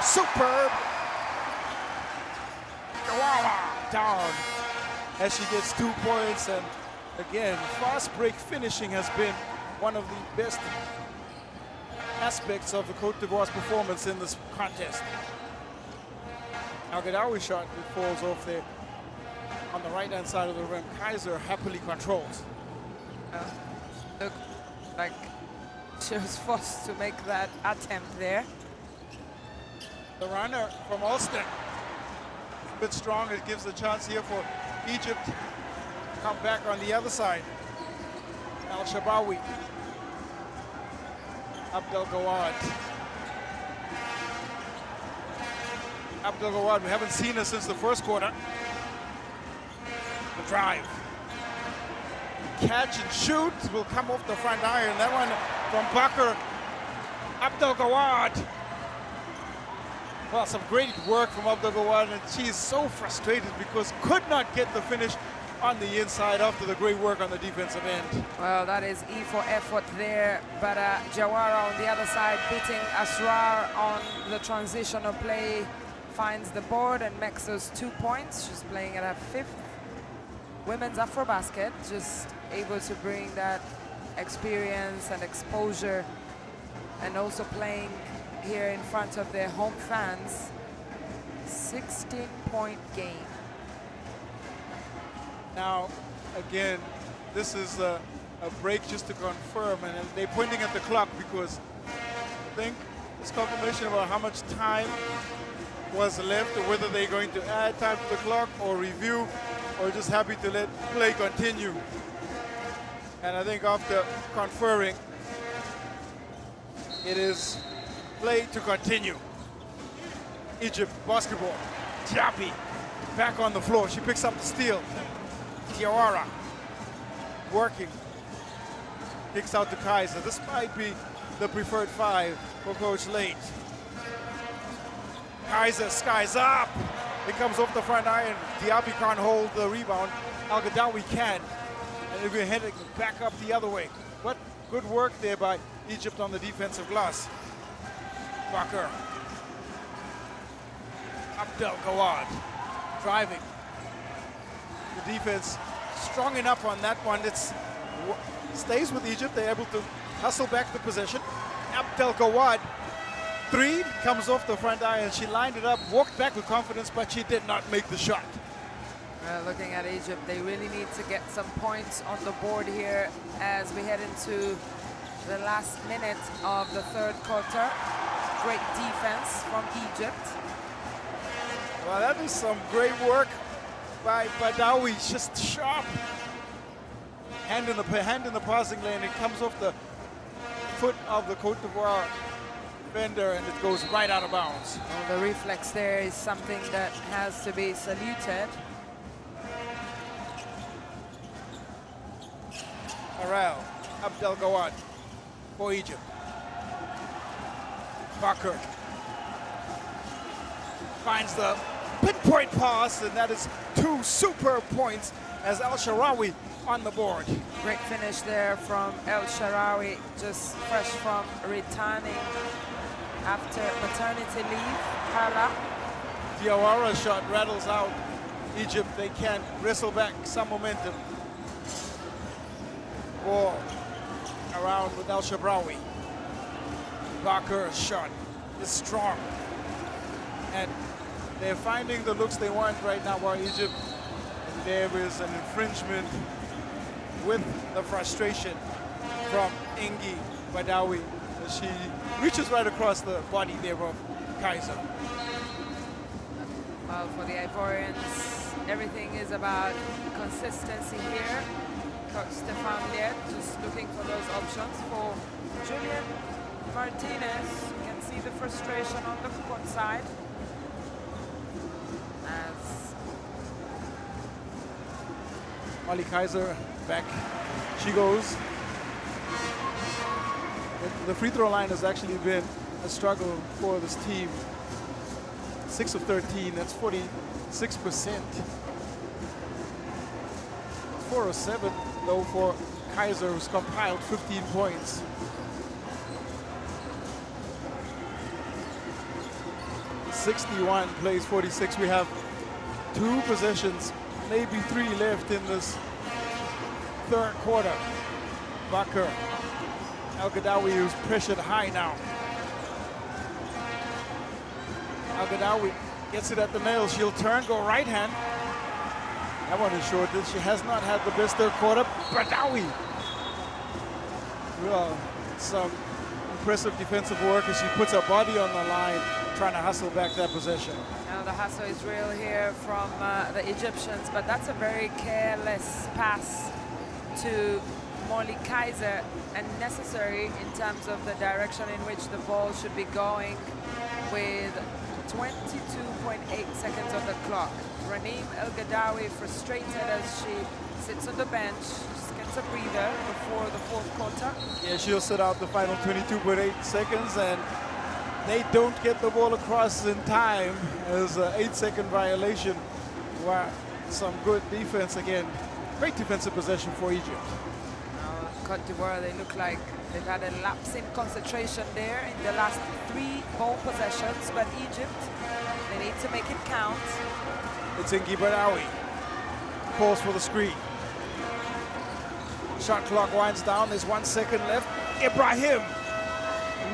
Superb. Down as she gets 2 points, and again, fast break finishing has been one of the best aspects of the Côte d'Ivoire's performance in this contest. Al-Gadawi shot that falls off there on the right-hand side of the rim. Kaiser happily controls. Look like she was forced to make that attempt there. The runner from Alston, a bit strong. It gives a chance here for Egypt to come back on the other side. Al-Shabawi. Abdel Gawad. Abdel Gawad, we haven't seen her since the first quarter. The drive. Catch and shoot will come off the front iron. That one from Bakr. Abdel Gawad. Well, some great work from Abdel Gawad, and she's so frustrated because could not get the finish on the inside after the great work on the defensive end. Well, that is E for effort there, but Jawara on the other side beating Asrar on the transitional play, finds the board and makes those 2 points. She's playing at her 5th women's AfroBasket, just able to bring that experience and exposure, and also playing here in front of their home fans. 16-point game. Now, again, this is a break just to confirm, and they're pointing at the clock because I think it's confirmation about how much time was left, or whether they're going to add time to the clock or review, or just happy to let play continue. And I think after conferring, it is play to continue. Egypt basketball. Diaby back on the floor. She picks up the steal. Diawara working. Kicks out to Kaiser. This might be the preferred 5 for Coach Late. Kaiser skies up. It comes off the front iron. Diaby can't hold the rebound. Al-Gadawi can. And we're heading back up the other way. But good work there by Egypt on the defensive glass. Bakr. Abdel Gawad driving. The defense strong enough on that one. It stays with Egypt. They're able to hustle back the possession. Abdel Gawad, 3 comes off the front iron. She lined it up, walked back with confidence, but she did not make the shot. Looking at Egypt, they really need to get some points on the board here as we head into the last minute of the third quarter. Great defense from Egypt. Well, that is some great work by Badawi, just sharp. Hand in the passing lane, it comes off the foot of the Côte d'Ivoire defender and it goes right out of bounds. Well, the reflex there is something that has to be saluted. Arel Abdelgawad for Egypt. Barker finds the pinpoint pass, and that is 2 superb points as El Shaarawy on the board. Great finish there from El Shaarawy, just fresh from returning after maternity leave. Hala. Diawara shot rattles out Egypt. They can wrestle back some momentum. Ball around with El Shaarawy. Barker's shot is strong. And they're finding the looks they want right now while Egypt. And there is an infringement with the frustration from Ingi Badawi as she reaches right across the body there of Kaiser. Well, for the Ivorians, everything is about consistency here. Coach Stefan Liet just looking for those options for Julian Martinez. You can see the frustration on the court side. As Molly Kaiser back she goes. The free throw line has actually been a struggle for this team. 6 of 13, that's 46%. 4 of 7 though for Kaiser, who's compiled 15 points. '61 plays 46. We have 2 possessions, maybe 3 left in this third quarter. Bakr Al-Gadawi, who's pressured high now. Al-Gadawi gets it at the nail. She'll turn, go right hand. That one is short. She has not had the best third quarter. Badawi. Well, some impressive defensive work as she puts her body on the line, trying to hustle back that possession. Now the hustle is real here from the Egyptians, but that's a very careless pass to Molly Kaiser and necessary in terms of the direction in which the ball should be going with 22.8 seconds on the clock. Raneem El-Gadawi frustrated as she sits on the bench, just gets a breather before the fourth quarter. Yeah, she'll sit out the final 22.8 seconds, and they don't get the ball across in time as an 8-second violation. Wow, some good defense again. Great defensive possession for Egypt. Now, Côte d'Ivoire, they look like they've had a lapse in concentration there in the last 3 ball possessions, but Egypt, they need to make it count. It's Ingi Badawi. Calls for the screen. Shot clock winds down. There's 1 second left. Ibrahim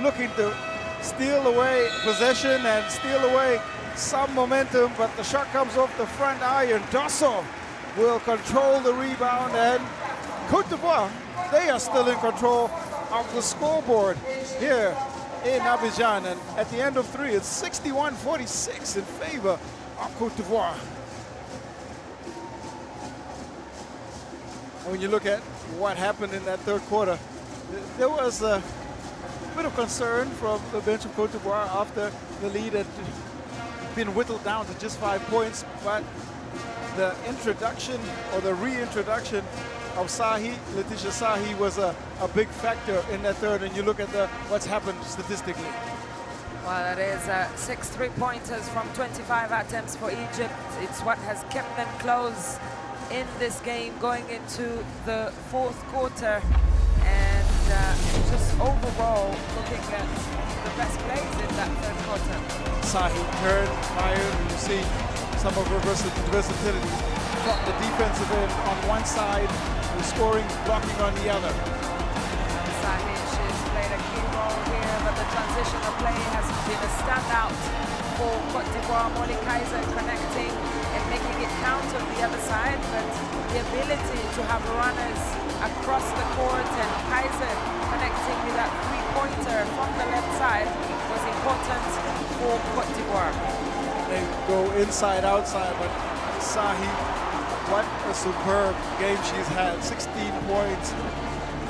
looking to steal away possession and steal away some momentum, but the shot comes off the front iron. Dosso will control the rebound, and Côte d'Ivoire, they are still in control of the scoreboard here in Abidjan. And at the end of 3, it's 61-46 in favor of Côte d'Ivoire. And when you look at what happened in that third quarter, there was a bit of concern from the bench of Côte d'Ivoire after the lead had been whittled down to just 5 points, but the introduction or the reintroduction of Sahi, Letitia Sahi, was a big factor in that third, and you look at what's happened statistically. Well, that is 6 3-pointers from 25 attempts for Egypt. It's what has kept them close in this game going into the fourth quarter. And just overall, looking at the best plays in that third quarter. Sahi turned, fired, and you see some of her versatility. Got the defensive end on one side, the scoring, blocking on the other. Sahi, she's played a key role here, but the transitional play has been a standout for Côte d'Ivoire. Molly Kaiser connecting and making it count on the other the ability to have runners across the court, and Kaiser connecting with that three-pointer from the left side was important for Côte d'Ivoire. They go inside, outside, but Sahi, what a superb game she's had. 16 points,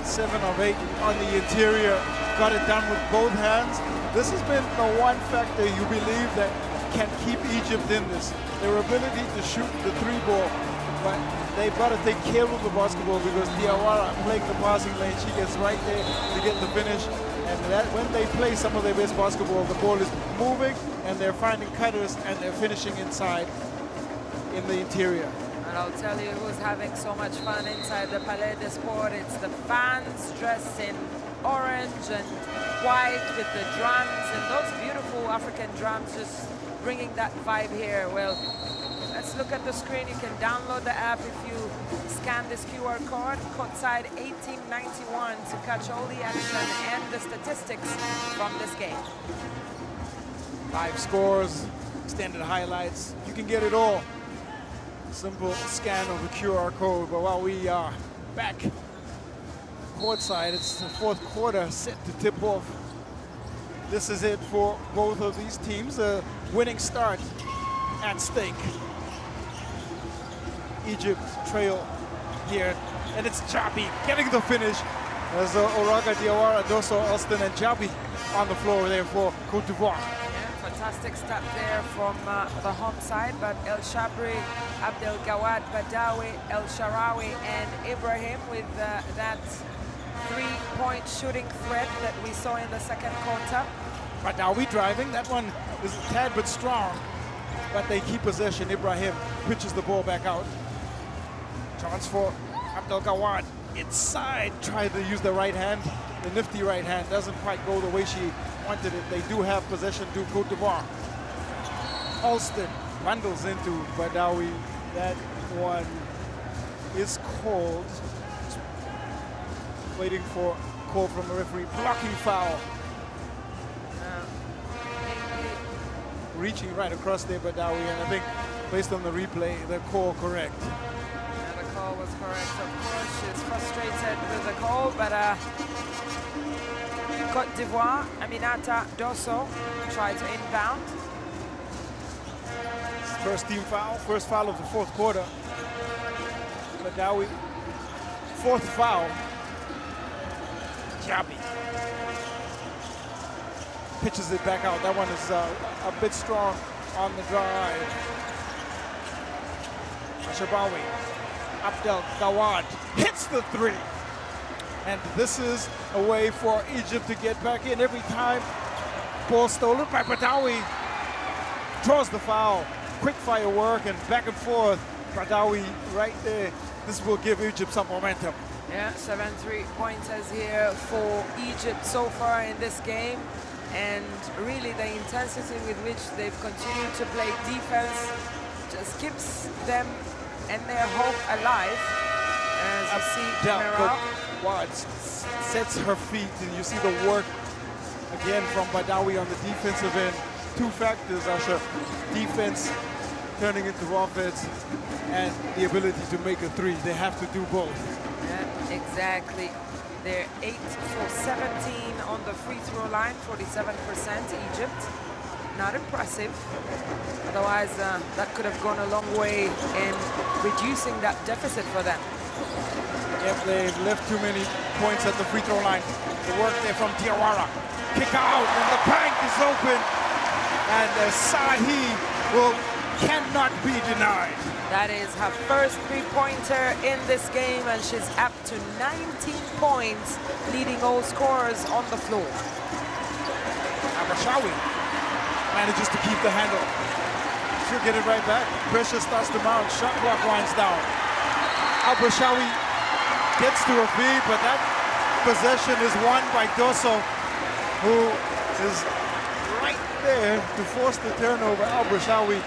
7 of 8 on the interior, got it done with both hands. This has been the one factor you believe that can keep Egypt in this. Their ability to shoot the three ball, but they've got to take care of the basketball because Diawara playing the passing lane, she gets right there to get the finish. And that when they play some of their best basketball, the ball is moving and they're finding cutters and they're finishing inside in the interior. And I'll tell you who's having so much fun inside the Palais des Sports. It's the fans dressed in orange and white with the drums and those beautiful African drums just bringing that vibe here. Well, let's look at the screen. You can download the app if you scan this QR code, Courtside 1891, to catch all the action and the statistics from this game. 5 scores, extended highlights. You can get it all. Simple scan of the QR code. But while we are back courtside, it's the fourth quarter set to tip off. This is it for both of these teams. A winning start at stake. Egypt trail here, and it's Jabi getting the finish. There's Oraga, Diawara, Dosso, Alston, and Jabi on the floor there for Côte d'Ivoire. Yeah, fantastic start there from the home side, but El Shabri, Abdel Gawad, Badawi, El Sharawi, and Ibrahim with that three-point shooting threat that we saw in the second quarter. Badawi driving, that one is a tad bit strong, but they keep possession. Ibrahim pitches the ball back out. Chance for Abdel Gawad inside, tried to use the right hand. The nifty right hand doesn't quite go the way she wanted it. They do have possession to Côte d'Ivoire. Alston bundles into Badawi. That one is called. Waiting for a call from the referee. Blocking foul. Reaching right across there, Badawi, and I think based on the replay, the call correct. Yeah, the call was correct. Of course, she's frustrated with the call, but Côte d'Ivoire, Aminata Dosso tried to inbound. First team foul, first foul of the fourth quarter. Badawi, fourth foul. Jabi pitches it back out. That one is a bit strong on the drive. Shabawi, Abdel Gawad hits the three. And this is a way for Egypt to get back in every time. Ball stolen by Badawi. Draws the foul. Quick fire work and back and forth. Badawi right there. This will give Egypt some momentum. Yeah, 7 3-pointers here for Egypt so far in this game. And really the intensity with which they've continued to play defense just keeps them and their hope alive. As you see, Gawad sets her feet, and you see the work again from Badawi on the defensive end. Two factors, Asha. Defense turning into offense and the ability to make a three. They have to do both. Yeah, exactly. They're 8 for 17 on the free throw line, 47% Egypt. Not impressive. Otherwise, that could have gone a long way in reducing that deficit for them. Yep, they've left too many points at the free throw line. The work there from Diawara. Kick out, and the bank is open. And Sahi cannot be denied. That is her first three-pointer in this game, and she's up to 19 points, leading all scorers on the floor. Abashawi manages to keep the handle. She'll get it right back. Pressure starts to mount. Shot clock winds down. Abashawi gets to her feet, but that possession is won by Dosso, who is right there to force the turnover. Abashawi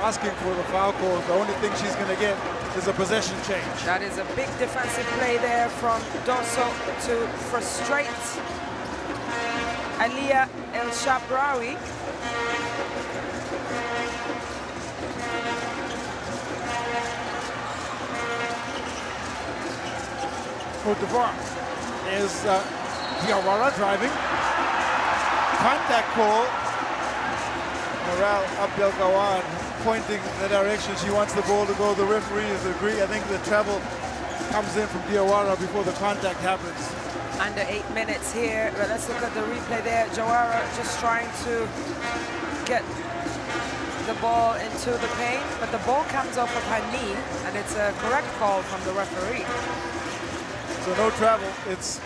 asking for the foul call. The only thing she's going to get is a possession change. That is a big defensive play there from Dosso to frustrate Aliyah El Shabrawi. Côte d'Ivoire. There's Diawara driving. Contact call. Moral Abdelgawad pointing the direction she wants the ball to go. The referees agree. I think the travel comes in from Diawara before the contact happens. Under 8 minutes here, but let's look at the replay there. Diawara just trying to get the ball into the paint, but the ball comes off of her knee, and it's a correct call from the referee. So no travel, it's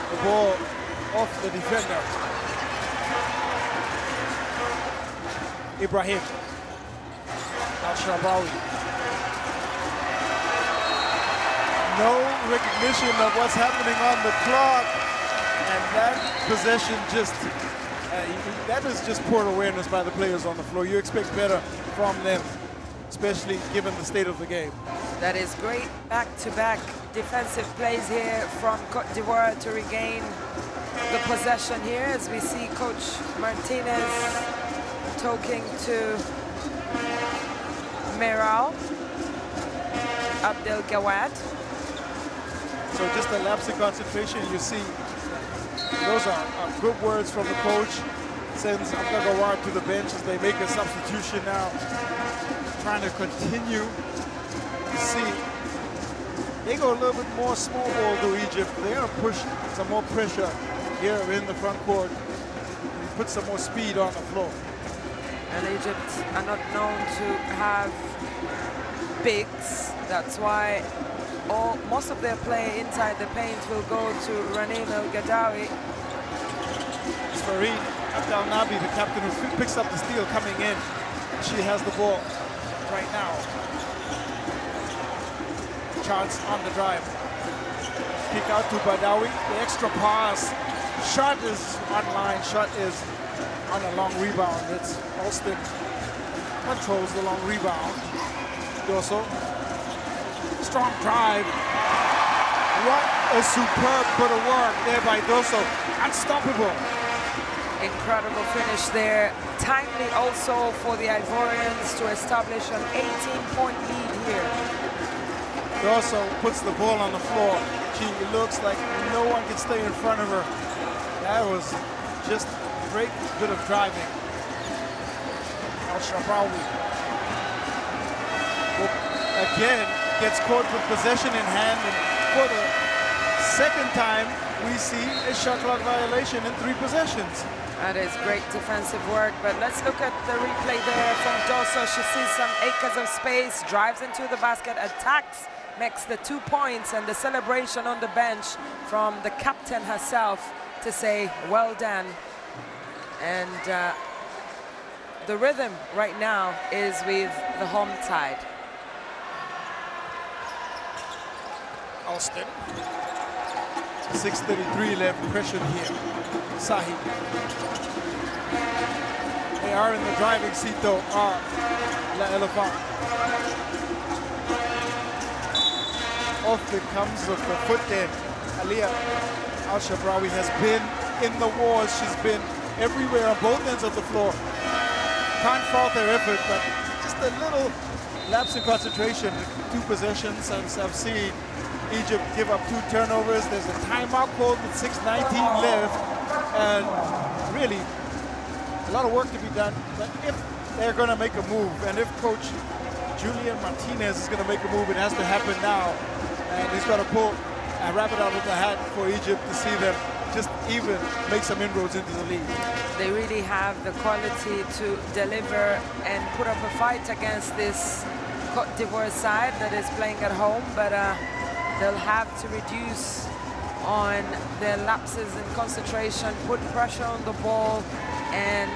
the ball off the defender. Ibrahim Al-Shabawi. No recognition of what's happening on the clock, and that possession just, that is just poor awareness by the players on the floor. You expect better from them, especially given the state of the game. That is great back-to-back defensive plays here from Côte d'Ivoire to regain the possession here, as we see Coach Martinez talking to Meral Abdelgawad. So just a lapse in concentration. You see, those are good words from the coach. Sends Abdelgawad to the bench as they make a substitution now. Trying to continue. See, they go a little bit more small ball to Egypt. They're going to push some more pressure here in the front court. And put some more speed on the floor. And Egypt are not known to have bigs. That's why most of their play inside the paint will go to Ranim El Gadawi. It's Fareed Abdelnabi, the captain, who picks up the steal coming in. She has the ball right now. Chance on the drive. Kick out to Badawi. The extra pass. Shot is online. Shot is on a long rebound. It's Alston controls the long rebound. Dosso. Strong drive. What a superb bit of work there by Dosso. Unstoppable. Incredible finish there. Timely also for the Ivorians to establish an 18-point lead here. Dosso puts the ball on the floor. She looks like no one can stay in front of her. That was just a great bit of driving. Al-Shabrawi again gets caught with possession in hand, and for the second time we see a shot clock violation in 3 possessions. That is great defensive work, but let's look at the replay there from Dosso. She sees some acres of space, drives into the basket, attacks, makes the 2 points, and the celebration on the bench from the captain herself to say, well done. And the rhythm right now is with the home side. Alston. 6:33 left, pressure here. Sahi. They are in the driving seat though, are La Elephant. Off it comes with the foot there. Aliyah Al-Shabrawi has been in the wars. She's been everywhere on both ends of the floor. Can't fault her effort, but just a little lapse in concentration. 2 possessions, as I've seen Egypt give up 2 turnovers. There's a timeout called with 6:19 left, and really a lot of work to be done. But if they're going to make a move, and if Coach Julian Martinez is going to make a move, it has to happen now. And he's got to pull a rabbit out of the hat for Egypt to see them just even make some inroads into the league. They really have the quality to deliver and put up a fight against this Côte d'Ivoire side that is playing at home, but they'll have to reduce on their lapses in concentration, put pressure on the ball, and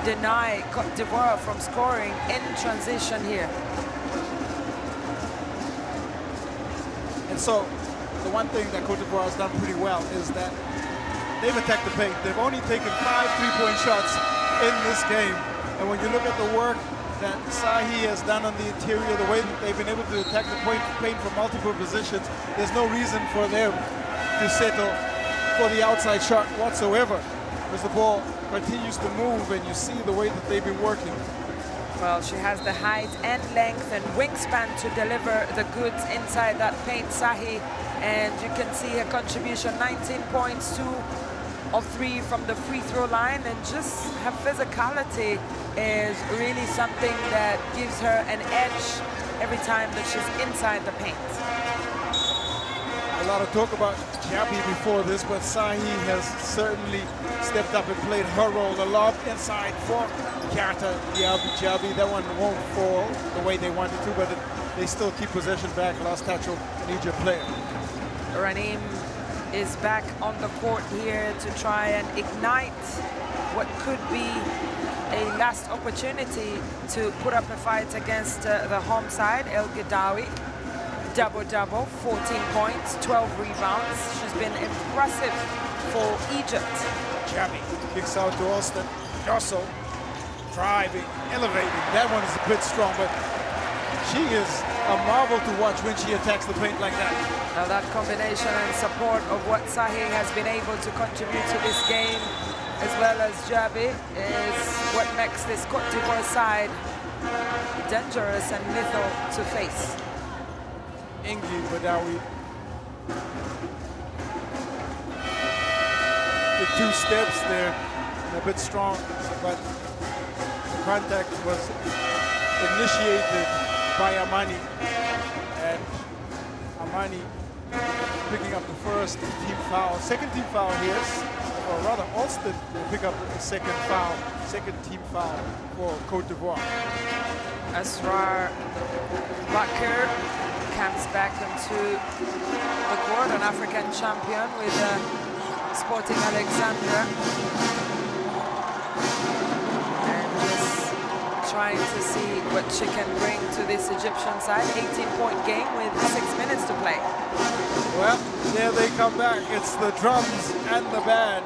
deny Côte d'Ivoire from scoring in transition here. And so, the one thing that Côte d'Ivoire has done pretty well is that they've attacked the paint. They've only taken 5 3-point shots in this game. And when you look at the work that Sahi has done on the interior, the way that they've been able to attack the paint from multiple positions, there's no reason for them to settle for the outside shot whatsoever, because the ball continues to move, and you see the way that they've been working. Well, she has the height and length and wingspan to deliver the goods inside that paint, Sahi. And you can see her contribution, 19 points, 2 of 3 from the free throw line. And just her physicality is really something that gives her an edge every time that she's inside the paint. A lot of talk about Jabi before this, but Sahi has certainly stepped up and played her role. The lob inside for Carter Jabi. That one won't fall the way they wanted to, but they still keep possession back. Last touch of an Egypt player. Ranim is back on the court here to try and ignite what could be a last opportunity to put up a fight against the home side, El Gadawi. Double-double, 14 points, 12 rebounds. She's been impressive for Egypt. Jabi kicks out to Austin. Dosso driving, elevating. That one is a bit strong, but she is a marvel to watch when she attacks the paint like that. Now that combination and support of what Sahi has been able to contribute to this game, as well as Jabi, is what makes this Côte d'Ivoire side dangerous and lethal to face. Ingi Badawi. The 2 steps there, a bit strong, but the contact was initiated by Amani. And Amani picking up the first team foul, second team foul here, or rather Alston will pick up the second team foul for Côte d'Ivoire. Asrar Bakr comes back into the court, an African champion with Sporting Alexandria. And just trying to see what she can bring to this Egyptian side. 18-point game with 6 minutes to play. Well, there they come back. It's the drums and the band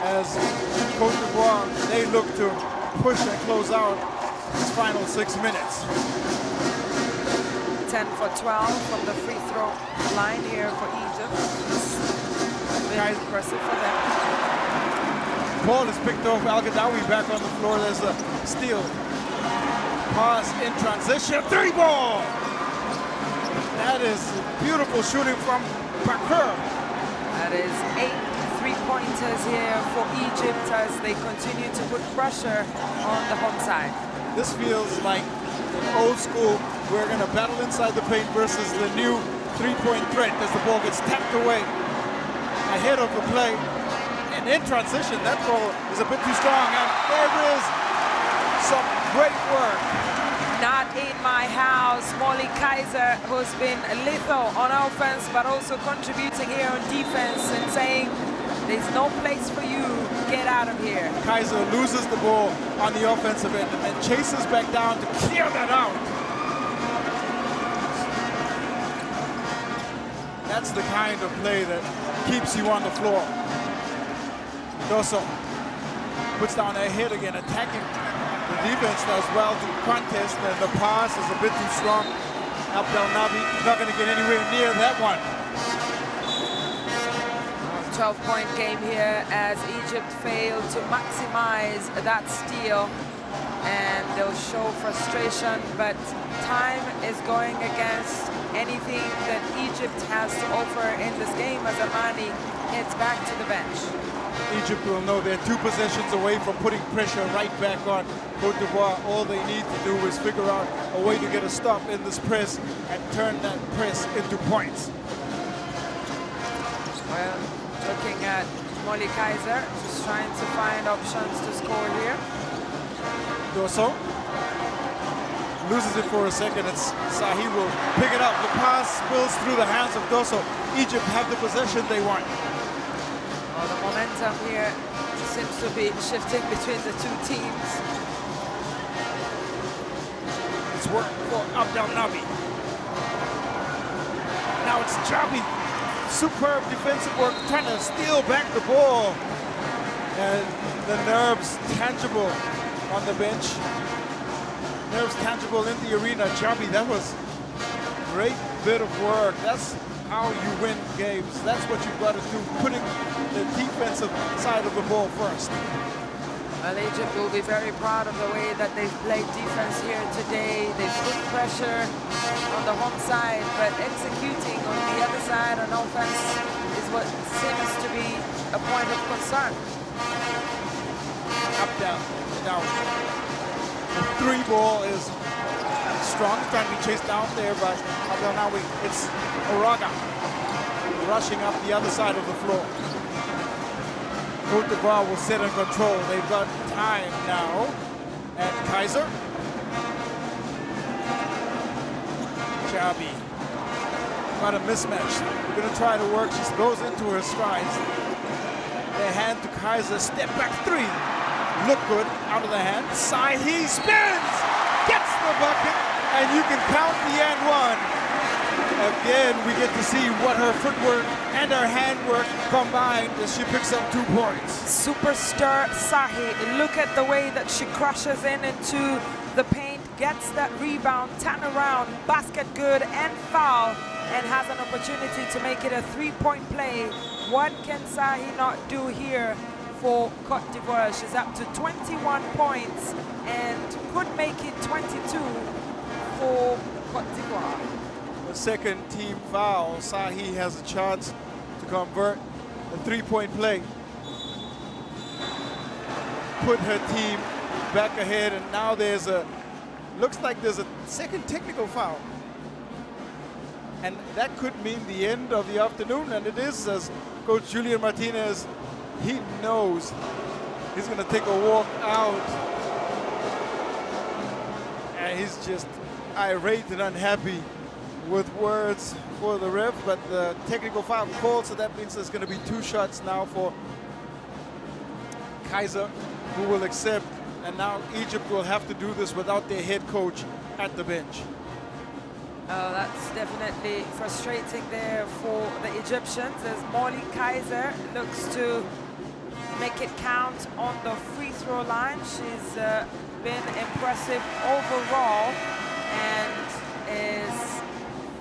as Côte d'Ivoire, they look to push and close out this final 6 minutes. 10 for 12 from the free throw line here for Egypt. Very impressive for them. Ball is picked off. Al Gadawi back on the floor. There's a steal. Pass in transition. 3-ball! That is beautiful shooting from Bakr. That is 8 3-pointers here for Egypt as they continue to put pressure on the home side. This feels like an old school, we're going to battle inside the paint versus the new 3-point threat as the ball gets tapped away ahead of the play. And in transition, that ball is a bit too strong, and there is some great work. Not in my house, Molly Kaiser, who's been lethal on offense, but also contributing here on defense and saying, there's no place for you, get out of here. Kaiser loses the ball on the offensive end and then chases back down to clear that out. That's the kind of play that keeps you on the floor. Dosso puts down a hit again, attacking the defense as well to contest, and the pass is a bit too strong. Abdel Nabi not going to get anywhere near that one. 12-point game here as Egypt failed to maximize that steal, and they'll show frustration, but time is going against anything that Egypt has to offer in this game as Amani heads back to the bench. Egypt will know they're 2 possessions away from putting pressure right back on Côte d'Ivoire. All they need to do is figure out a way to get a stop in this press and turn that press into points. Well, looking at Molly Kaiser, just trying to find options to score here. Dosso loses it for a second. It's Sahi will pick it up. The pass spills through the hands of Dosso. Egypt have the possession they want. Well, the momentum here seems to be shifting between the 2 teams. It's work for Abdel Nabi. Now it's Jabi. Superb defensive work, trying to steal back the ball. And the nerves tangible on the bench. Nerves tangible in the arena. Jabi, that was a great bit of work. That's how you win games. That's what you've got to do, putting the defensive side of the ball first. Well, Egypt will be very proud of the way that they've played defense here today. They've put pressure on the home side, but executing on the other side on offense is what seems to be a point of concern. Up, down, down. The three ball is strong, trying to be chased down there by Abdelnawi. It's Oraga rushing up the other side of the floor. Côte d'Ivoire will sit in control. They've got time now. And Kaiser. Chabi. Got a mismatch. Gonna try to work. She goes into her strides. They hand to Kaiser. Step back three. Look good out of the hand. Sahi spins. Gets the bucket. And you can count the and one. Again, we get to see what her footwork and her handwork combined as she picks up 2 points. Superstar Sahi, look at the way that she crushes into the paint, gets that rebound, turn around, basket good and foul, and has an opportunity to make it a 3-point play. What can Sahi not do here for Côte d'Ivoire? She's up to 21 points and could make it 22 for Côte d'Ivoire. The second team foul. Sahi has a chance to convert a 3-point play. Put her team back ahead, and now looks like there's a second technical foul. And that could mean the end of the afternoon, and it is, as Coach Julian Martinez, he knows he's gonna take a walk out. And he's just irate and unhappy with words for the ref, but the technical foul called, so that means there's going to be 2 shots now for Kaiser, who will accept, and now Egypt will have to do this without their head coach at the bench. Oh, that's definitely frustrating there for the Egyptians as Molly Kaiser looks to make it count on the free throw line. She's been impressive overall and is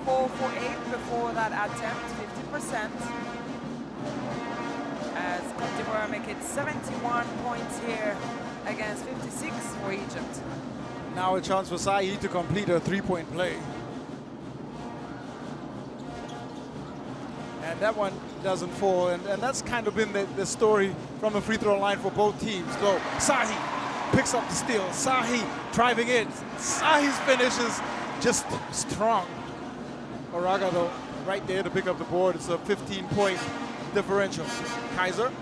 4 for 8 before that attempt, 50%. As Côte d'Ivoire make it 71 points here against 56 for Egypt. Now a chance for Sahi to complete a 3-point play. And that one doesn't fall, and that's kind of been the story from the free throw line for both teams. Go, Sahi picks up the steal. Sahi driving in. Sahi's finish is just strong. Oraga, though, right there to pick up the board. It's a 15-point differential. Kaiser,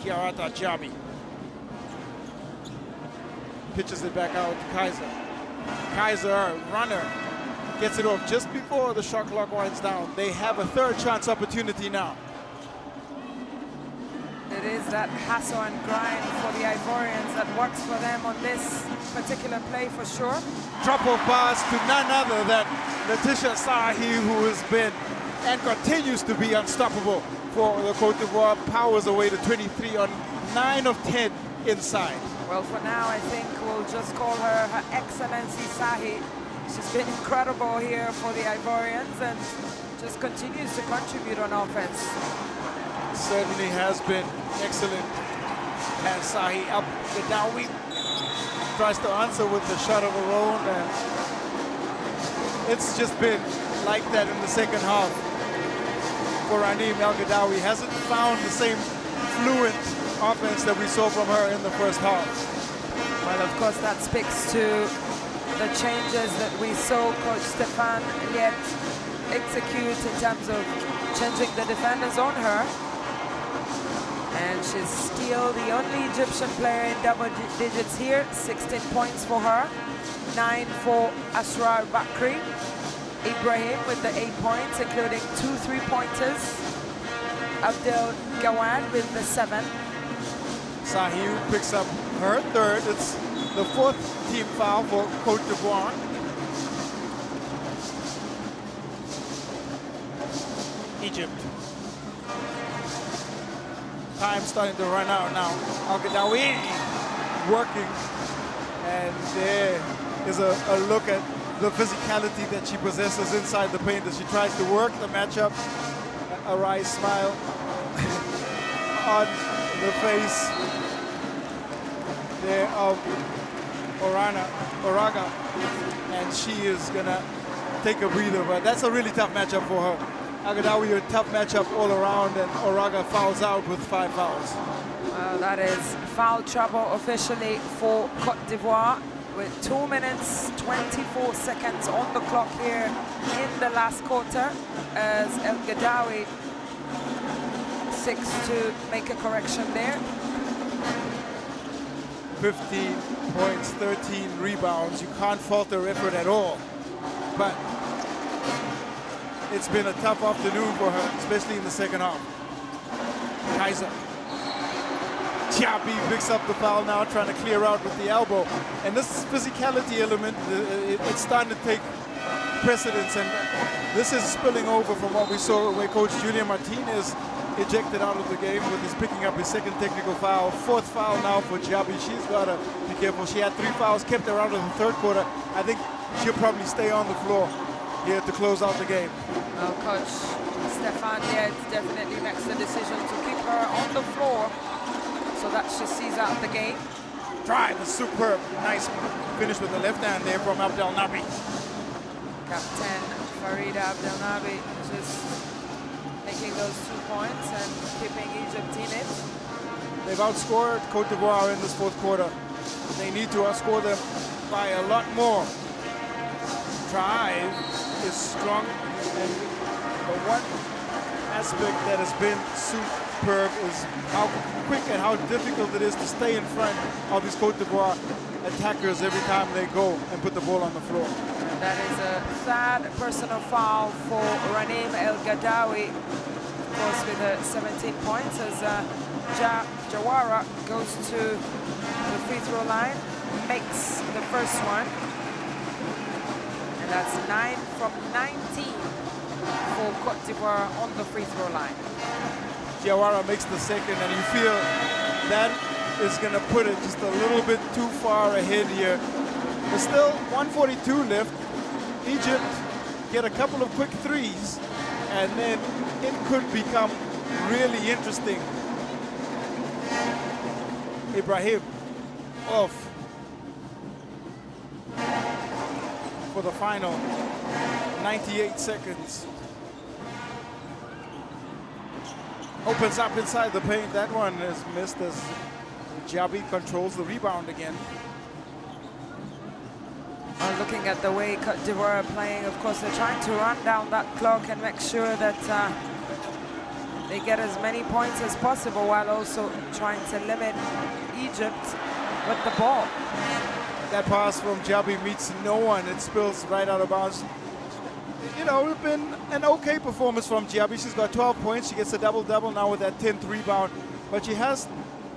Kiarata Chabi. Pitches it back out to Kaiser. Kaiser, runner, gets it off just before the shot clock winds down. They have a 3rd chance opportunity now. It is that hustle and grind for the Ivorians that works for them on this particular play for sure. Drop-off pass to none other than Letitia Sahi, who has been and continues to be unstoppable for the Côte d'Ivoire. Powers away to 23 on 9 of 10 inside. Well, for now, I think we'll just call her Her Excellency Sahi. She's been incredible here for the Ivorians and just continues to contribute on offense. Certainly has been excellent. And Sahi up the Dowie. Tries to answer with the shot of her own, and it's just been like that in the second half for Ranim El-Gadawi. Hasn't found the same fluent offense that we saw from her in the first half. Well, of course, that speaks to the changes that we saw Coach Stéphane yet execute in terms of changing the defenders on her. And she's still the only Egyptian player in double digits here. 16 points for her, 9 for Asrar Bakri. Ibrahim with the 8 points, including 2 3-pointers. Abdel Gawad with the 7. Sahi picks up her 3rd. It's the 4th team foul for Côte d'Ivoire. Egypt. Time starting to run out now. El-Gadawi working, and there is a look at the physicality that she possesses inside the paint as she tries to work the matchup. A wry smile on the face there of Oraga, and she is gonna take a breather, but that's a really tough matchup for her. Agadawi, a tough matchup all around, and Oraga fouls out with 5 fouls. Well, that is foul trouble officially for Côte d'Ivoire, with 2 minutes, 24 seconds on the clock here in the last quarter, as El Gadawi seeks to make a correction there. 15 points, 13 rebounds. You can't fault their effort at all. But it's been a tough afternoon for her, especially in the second half. Kaiser. Chiapi picks up the foul now, trying to clear out with the elbow. And this physicality element, it's starting to take precedence. And this is spilling over from what we saw where Coach Julian Martinez ejected out of the game with his picking up his second technical foul. 4th foul now for Chiapi. She's got to be careful. She had 3 fouls, kept her out of the 3rd quarter. I think she'll probably stay on the floor here to close out the game. Well, Coach Stefan Diaz definitely makes the decision to keep her on the floor so that she sees out the game. Drive is superb. Nice finish with the left hand there from Abdel Nabi. Captain Farida Abdel Nabi just making those 2 points and keeping Egypt in it. They've outscored Côte d'Ivoire in this 4th quarter. They need to outscore them by a lot more. Drive is strong, and the one aspect that has been superb is how quick and how difficult it is to stay in front of these Côte d'Ivoire attackers every time they go and put the ball on the floor. And that is a 3rd personal foul for Ranim El Gadawi, of course with 17 points, as Jawara goes to the free throw line, makes the first one. And that's 9 from 19 for Côte d'Ivoire on the free throw line. Jawara makes the second, and you feel that is going to put it just a little bit too far ahead here. There's still 1:42 left. Egypt get a couple of quick threes, and then it could become really interesting. Ibrahim off for the final 98 seconds. Opens up inside the paint. That one is missed as Jabi controls the rebound again. Looking at the way Côte d'Ivoire are playing, of course, they're trying to run down that clock and make sure that they get as many points as possible, while also trying to limit Egypt with the ball. That pass from Jabi meets no one. It spills right out of bounds. You know, it's been an okay performance from Jabi. She's got 12 points. She gets a double-double now with that 10th rebound. But she has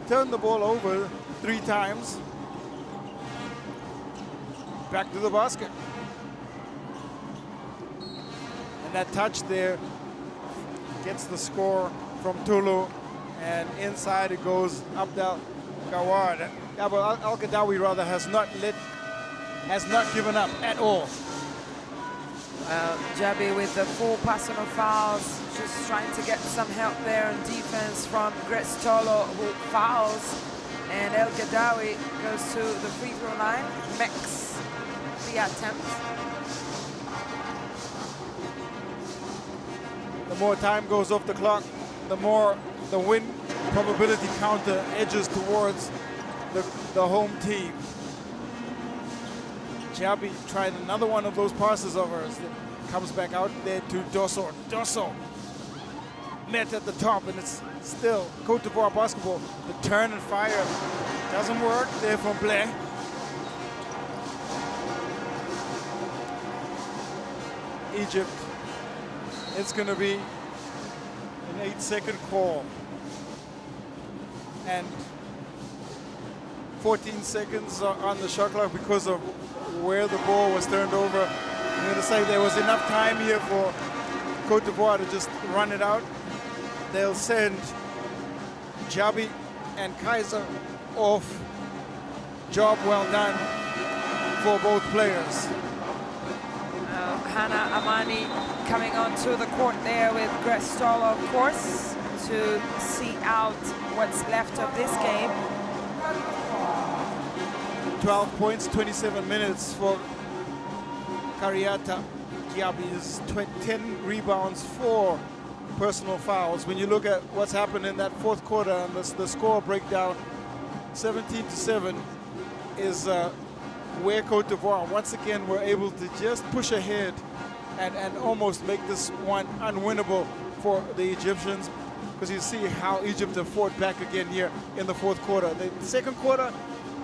turned the ball over 3 times. Back to the basket. And that touch there gets the score from Tulu. And inside it goes Abdel Gawad. Al-Gadawi rather has not given up at all. Jabi with the 4 personal fouls, just trying to get some help there on defense from Grace Tolo, who fouls, and El Gadawi goes to the free throw line, makes the attempt. The more time goes off the clock, the more the win probability counter edges towards the home team. Jabi tried another one of those passes of hers. It comes back out there to Dosso. Dosso met at the top, and it's still Côte d'Ivoire basketball. The turn and fire doesn't work there from Blais. Egypt, it's going to be an 8-second call. And 14 seconds on the shot clock because of where the ball was turned over. I'm going to say there was enough time here for Côte d'Ivoire to just run it out. They'll send Jabi and Kaiser off. Job well done for both players. Hannah Amani coming onto the court there with Grace Stoller, of course, to see out what's left of this game. 12 points, 27 minutes for Kariata Diaby's 10 rebounds, 4 personal fouls. When you look at what's happened in that fourth quarter and the score breakdown, 17-7 is where Côte d'Ivoire once again were able to just push ahead and almost make this one unwinnable for the Egyptians, because you see how Egypt have fought back again here in the fourth quarter. The second quarter,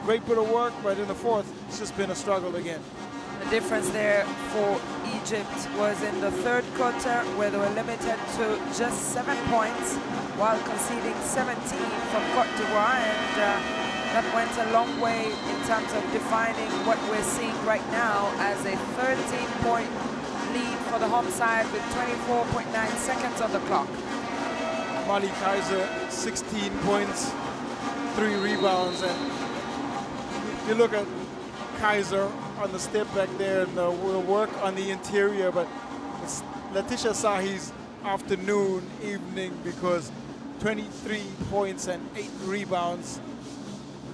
great bit of work, but in the fourth, it's just been a struggle again. The difference there for Egypt was in the third quarter, where they were limited to just 7 points while conceding 17 from Côte d'Ivoire, and that went a long way in terms of defining what we're seeing right now as a 13-point lead for the home side with 24.9 seconds on the clock. Mali Kaiser, 16 points, 3 rebounds, and you look at Kaiser on the step back there, and will work on the interior, but it's Letitia Sahi's afternoon, evening, because 23 points and 8 rebounds.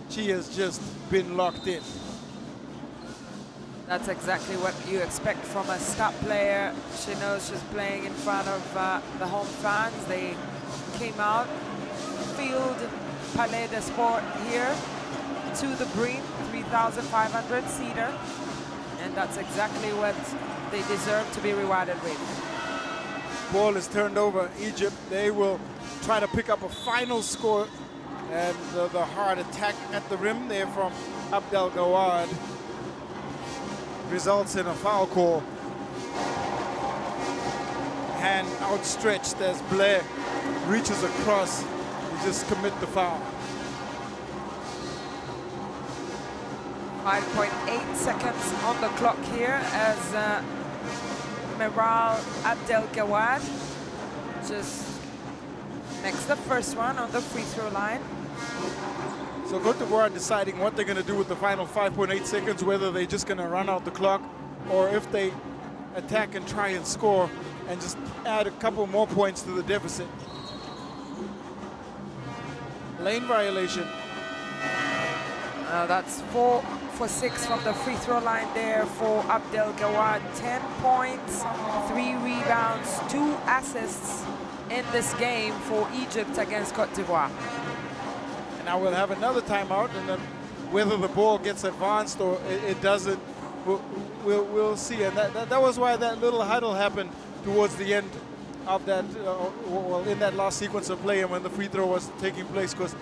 She has just been locked in. That's exactly what you expect from a star player. She knows she's playing in front of the home fans. They came out, filled Palais des Sports here to the brim, 3,500 seater, and that's exactly what they deserve to be rewarded with. Ball is turned over. Egypt, they will try to pick up a final score, and the hard attack at the rim there from Abdel Gawad results in a foul call. Hand outstretched as Blair reaches across to just commit the foul. 5.8 seconds on the clock here as Meral Abdel Gawad just makes the first one on the free throw line. So Côte d'Ivoire deciding what they're going to do with the final 5.8 seconds, whether they're just going to run out the clock or if they attack and try and score and just add a couple more points to the deficit. Lane violation. That's 4 for 6 from the free throw line there for Abdel Gawad. 10 points, 3 rebounds, 2 assists in this game for Egypt against Côte d'Ivoire. Now we'll have another timeout, and then whether the ball gets advanced or it doesn't, we'll see. And that was why that little huddle happened towards the end of that, well, in that last sequence of play and when the free throw was taking place, because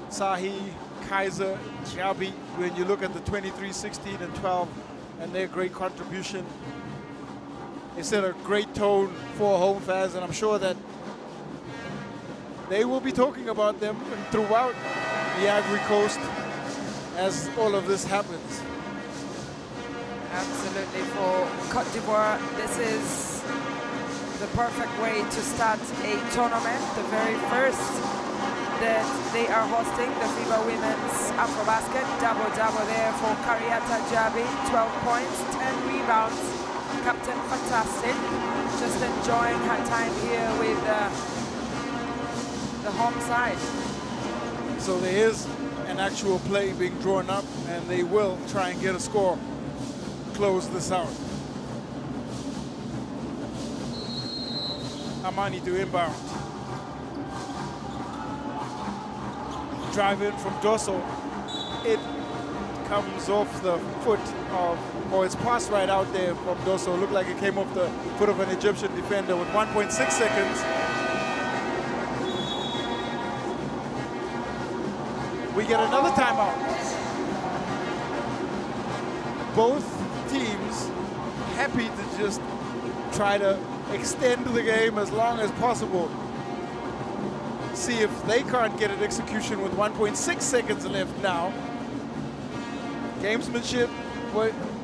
Sahi, Kaiser, Diaby, when you look at the 23, 16, and 12, and their great contribution, it set a great tone for home fans, and I'm sure that they will be talking about them throughout the Ivory Coast as all of this happens. Absolutely, for Côte d'Ivoire, this is the perfect way to start a tournament, the very first that they are hosting, the FIBA Women's AfroBasket. Double-double there for Kariata Diaby, 12 points, 10 rebounds. Captain fantastic, just enjoying her time here with the home side. So there is an actual play being drawn up, and they will try and get a score, close this out. Amani to inbound. Drive in from Dosso. It comes off the foot of, or it's passed right out there from Dosso. Looked like it came off the foot of an Egyptian defender with 1.6 seconds. We get another timeout. Both teams happy to just try to extend the game as long as possible. See if they can't get an execution with 1.6 seconds left now. Gamesmanship,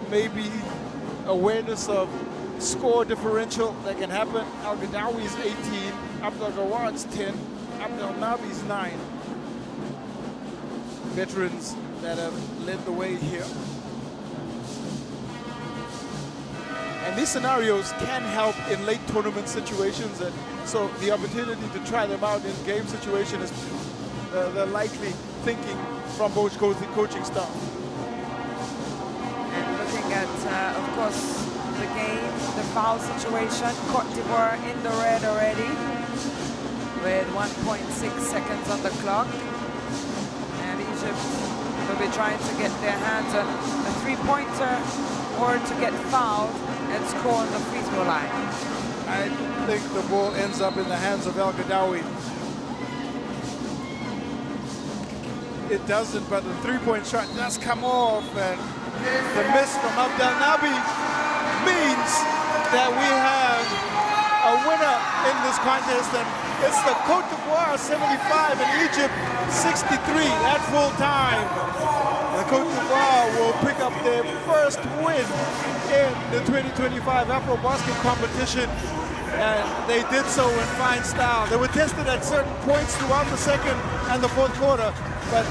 maybe awareness of score differential that can happen. Al-Gadawi's 18, Abdel Gawad's 10, Abdel Nabi's 9. Veterans that have led the way here. And these scenarios can help in late tournament situations, and so the opportunity to try them out in game situation is the likely thinking from both coaching staff. across the game, the foul situation. Côte d'Ivoire in the red already with 1.6 seconds on the clock. And Egypt will be trying to get their hands on a three-pointer or to get fouled and score on the free throw line. I think the ball ends up in the hands of El Gadawi. It doesn't, but the three-point shot does come off, and the miss from Abdel Nabi means that we have a winner in this contest, and it's the Côte d'Ivoire 75 and Egypt 63 at full time. The Côte d'Ivoire will pick up their first win in the 2025 AfroBasket competition, and they did so in fine style. They were tested at certain points throughout the second and the fourth quarter, but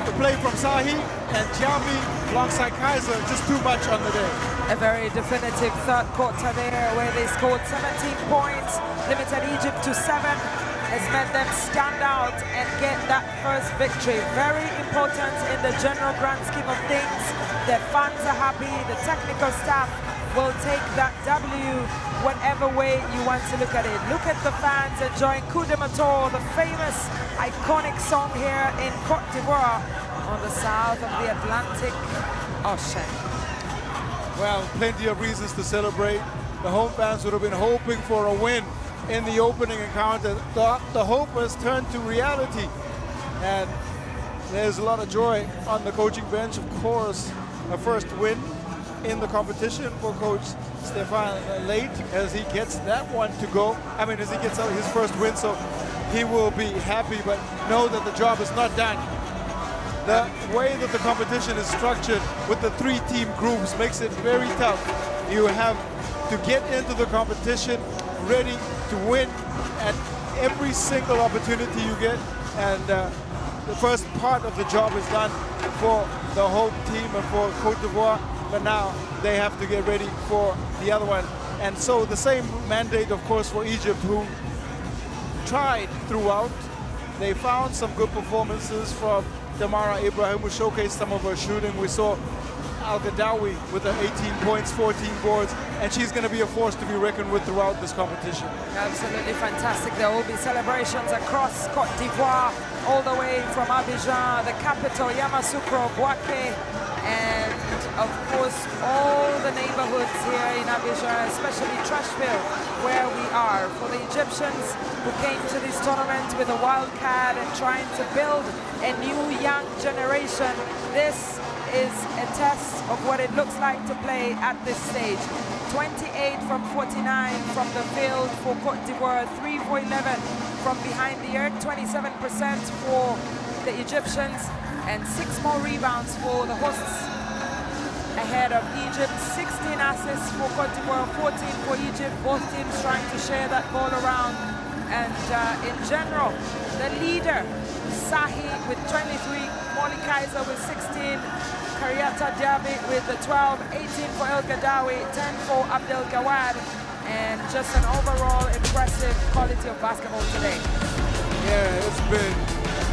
the play from Sahi and Jami alongside Kaiser, just too much on the day. A very definitive third quarter there where they scored 17 points, limited Egypt to 7, has meant them stand out and get that first victory. Very important in the general grand scheme of things. Their fans are happy, the technical staff will take that W whatever way you want to look at it. Look at the fans enjoying Coup de Motor, the famous iconic song here in Côte d'Ivoire on the south of the Atlantic Ocean. Well, plenty of reasons to celebrate. The home fans would have been hoping for a win in the opening encounter. The hope has turned to reality, and there's a lot of joy on the coaching bench. Of course, a first win in the competition for Coach Stefan Late as he gets that one to go. I mean, as he gets his first win, so he will be happy, but know that the job is not done. The way that the competition is structured with the 3-team groups makes it very tough. You have to get into the competition ready to win at every single opportunity you get, and the first part of the job is done for the home team and for Côte d'Ivoire, but now they have to get ready for the other one. And so the same mandate, of course, for Egypt, who tried throughout. They found some good performances from Damara Ibrahim, who showcased some of her shooting. We saw Al Gadawi with the 18 points, 14 boards, and she's going to be a force to be reckoned with throughout this competition. Absolutely fantastic. There will be celebrations across Côte d'Ivoire, all the way from Abidjan, the capital, Yamoussoukro, Bouaké, and of course all the neighborhoods here in Abidjan, especially Trashville, where we are. For the Egyptians who came to this tournament with a wildcat and trying to build a new young generation, this is a test of what it looks like to play at this stage. 28 from 49 from the field for Côte d'Ivoire, 3 for 11 from behind the arc, 27% for the Egyptians, and 6 more rebounds for the hosts ahead of Egypt. 16 assists for Côte d'Ivoire, 14 for Egypt. Both teams trying to share that ball around. And in general, the leader, Sahi with 23, Molly Kaiser with 16, Kariata Diaby with the 12, 18 for El Gadawi, 10 for Abdel Gawad, and just an overall impressive quality of basketball today. Yeah, it's been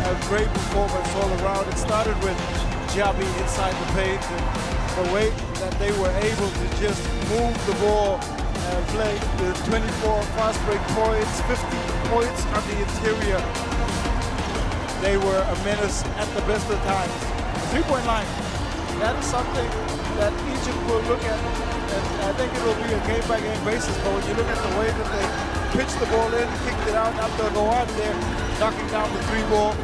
a great performance all around. It started with Diaby inside the paint, and the way that they were able to just move the ball and play with 24 fast break points, 50 points on the interior. They were a menace at the best of times. Three-point line. That is something that Egypt will look at, and I think it will be a game-by-game basis. But when you look at the way that they pitched the ball in, kicked it out, after go out there, knocking down the 3 ball,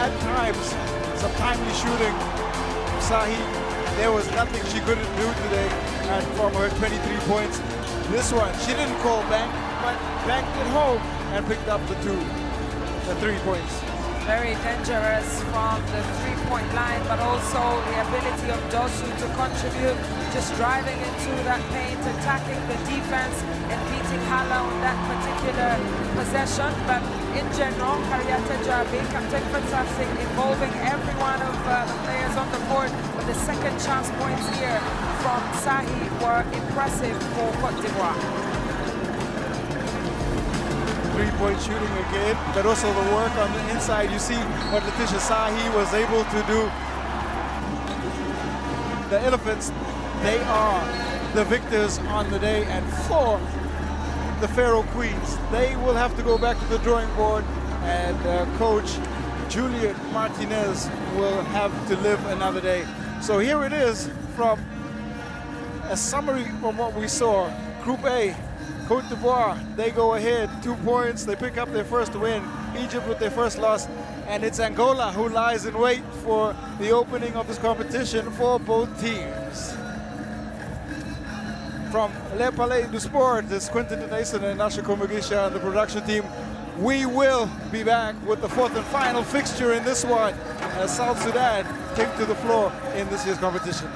at times, some timely shooting. Sahi, there was nothing she couldn't do today, and from her 23 points. This one, she didn't call bank, but banked it home and picked up the 3 points. Very dangerous from the 3-point line, but also the ability of Dosu to contribute, just driving into that paint, attacking the defense, and beating Hala on that particular possession. But in general, Kariata Diaby, captain fantastic, involving every one of the players on the court. But the second chance points here from Sahi were impressive for Côte d'Ivoire. 3-point shooting again, but also the work on the inside. You see what Letitia Sahi was able to do. The Elephants, they are the victors on the day. And for the Pharaoh Queens, they will have to go back to the drawing board, and coach Juliet Martinez will have to live another day. So here it is from a summary from what we saw. Group A, Côte d'Ivoire, they go ahead, 2 points, they pick up their first win. Egypt with their first loss, and it's Angola who lies in wait for the opening of this competition for both teams. From Le Palais du Sport, this Quentin Denason and Nasha Komugisha and the production team. We will be back with the fourth and final fixture in this one as South Sudan take to the floor in this year's competition.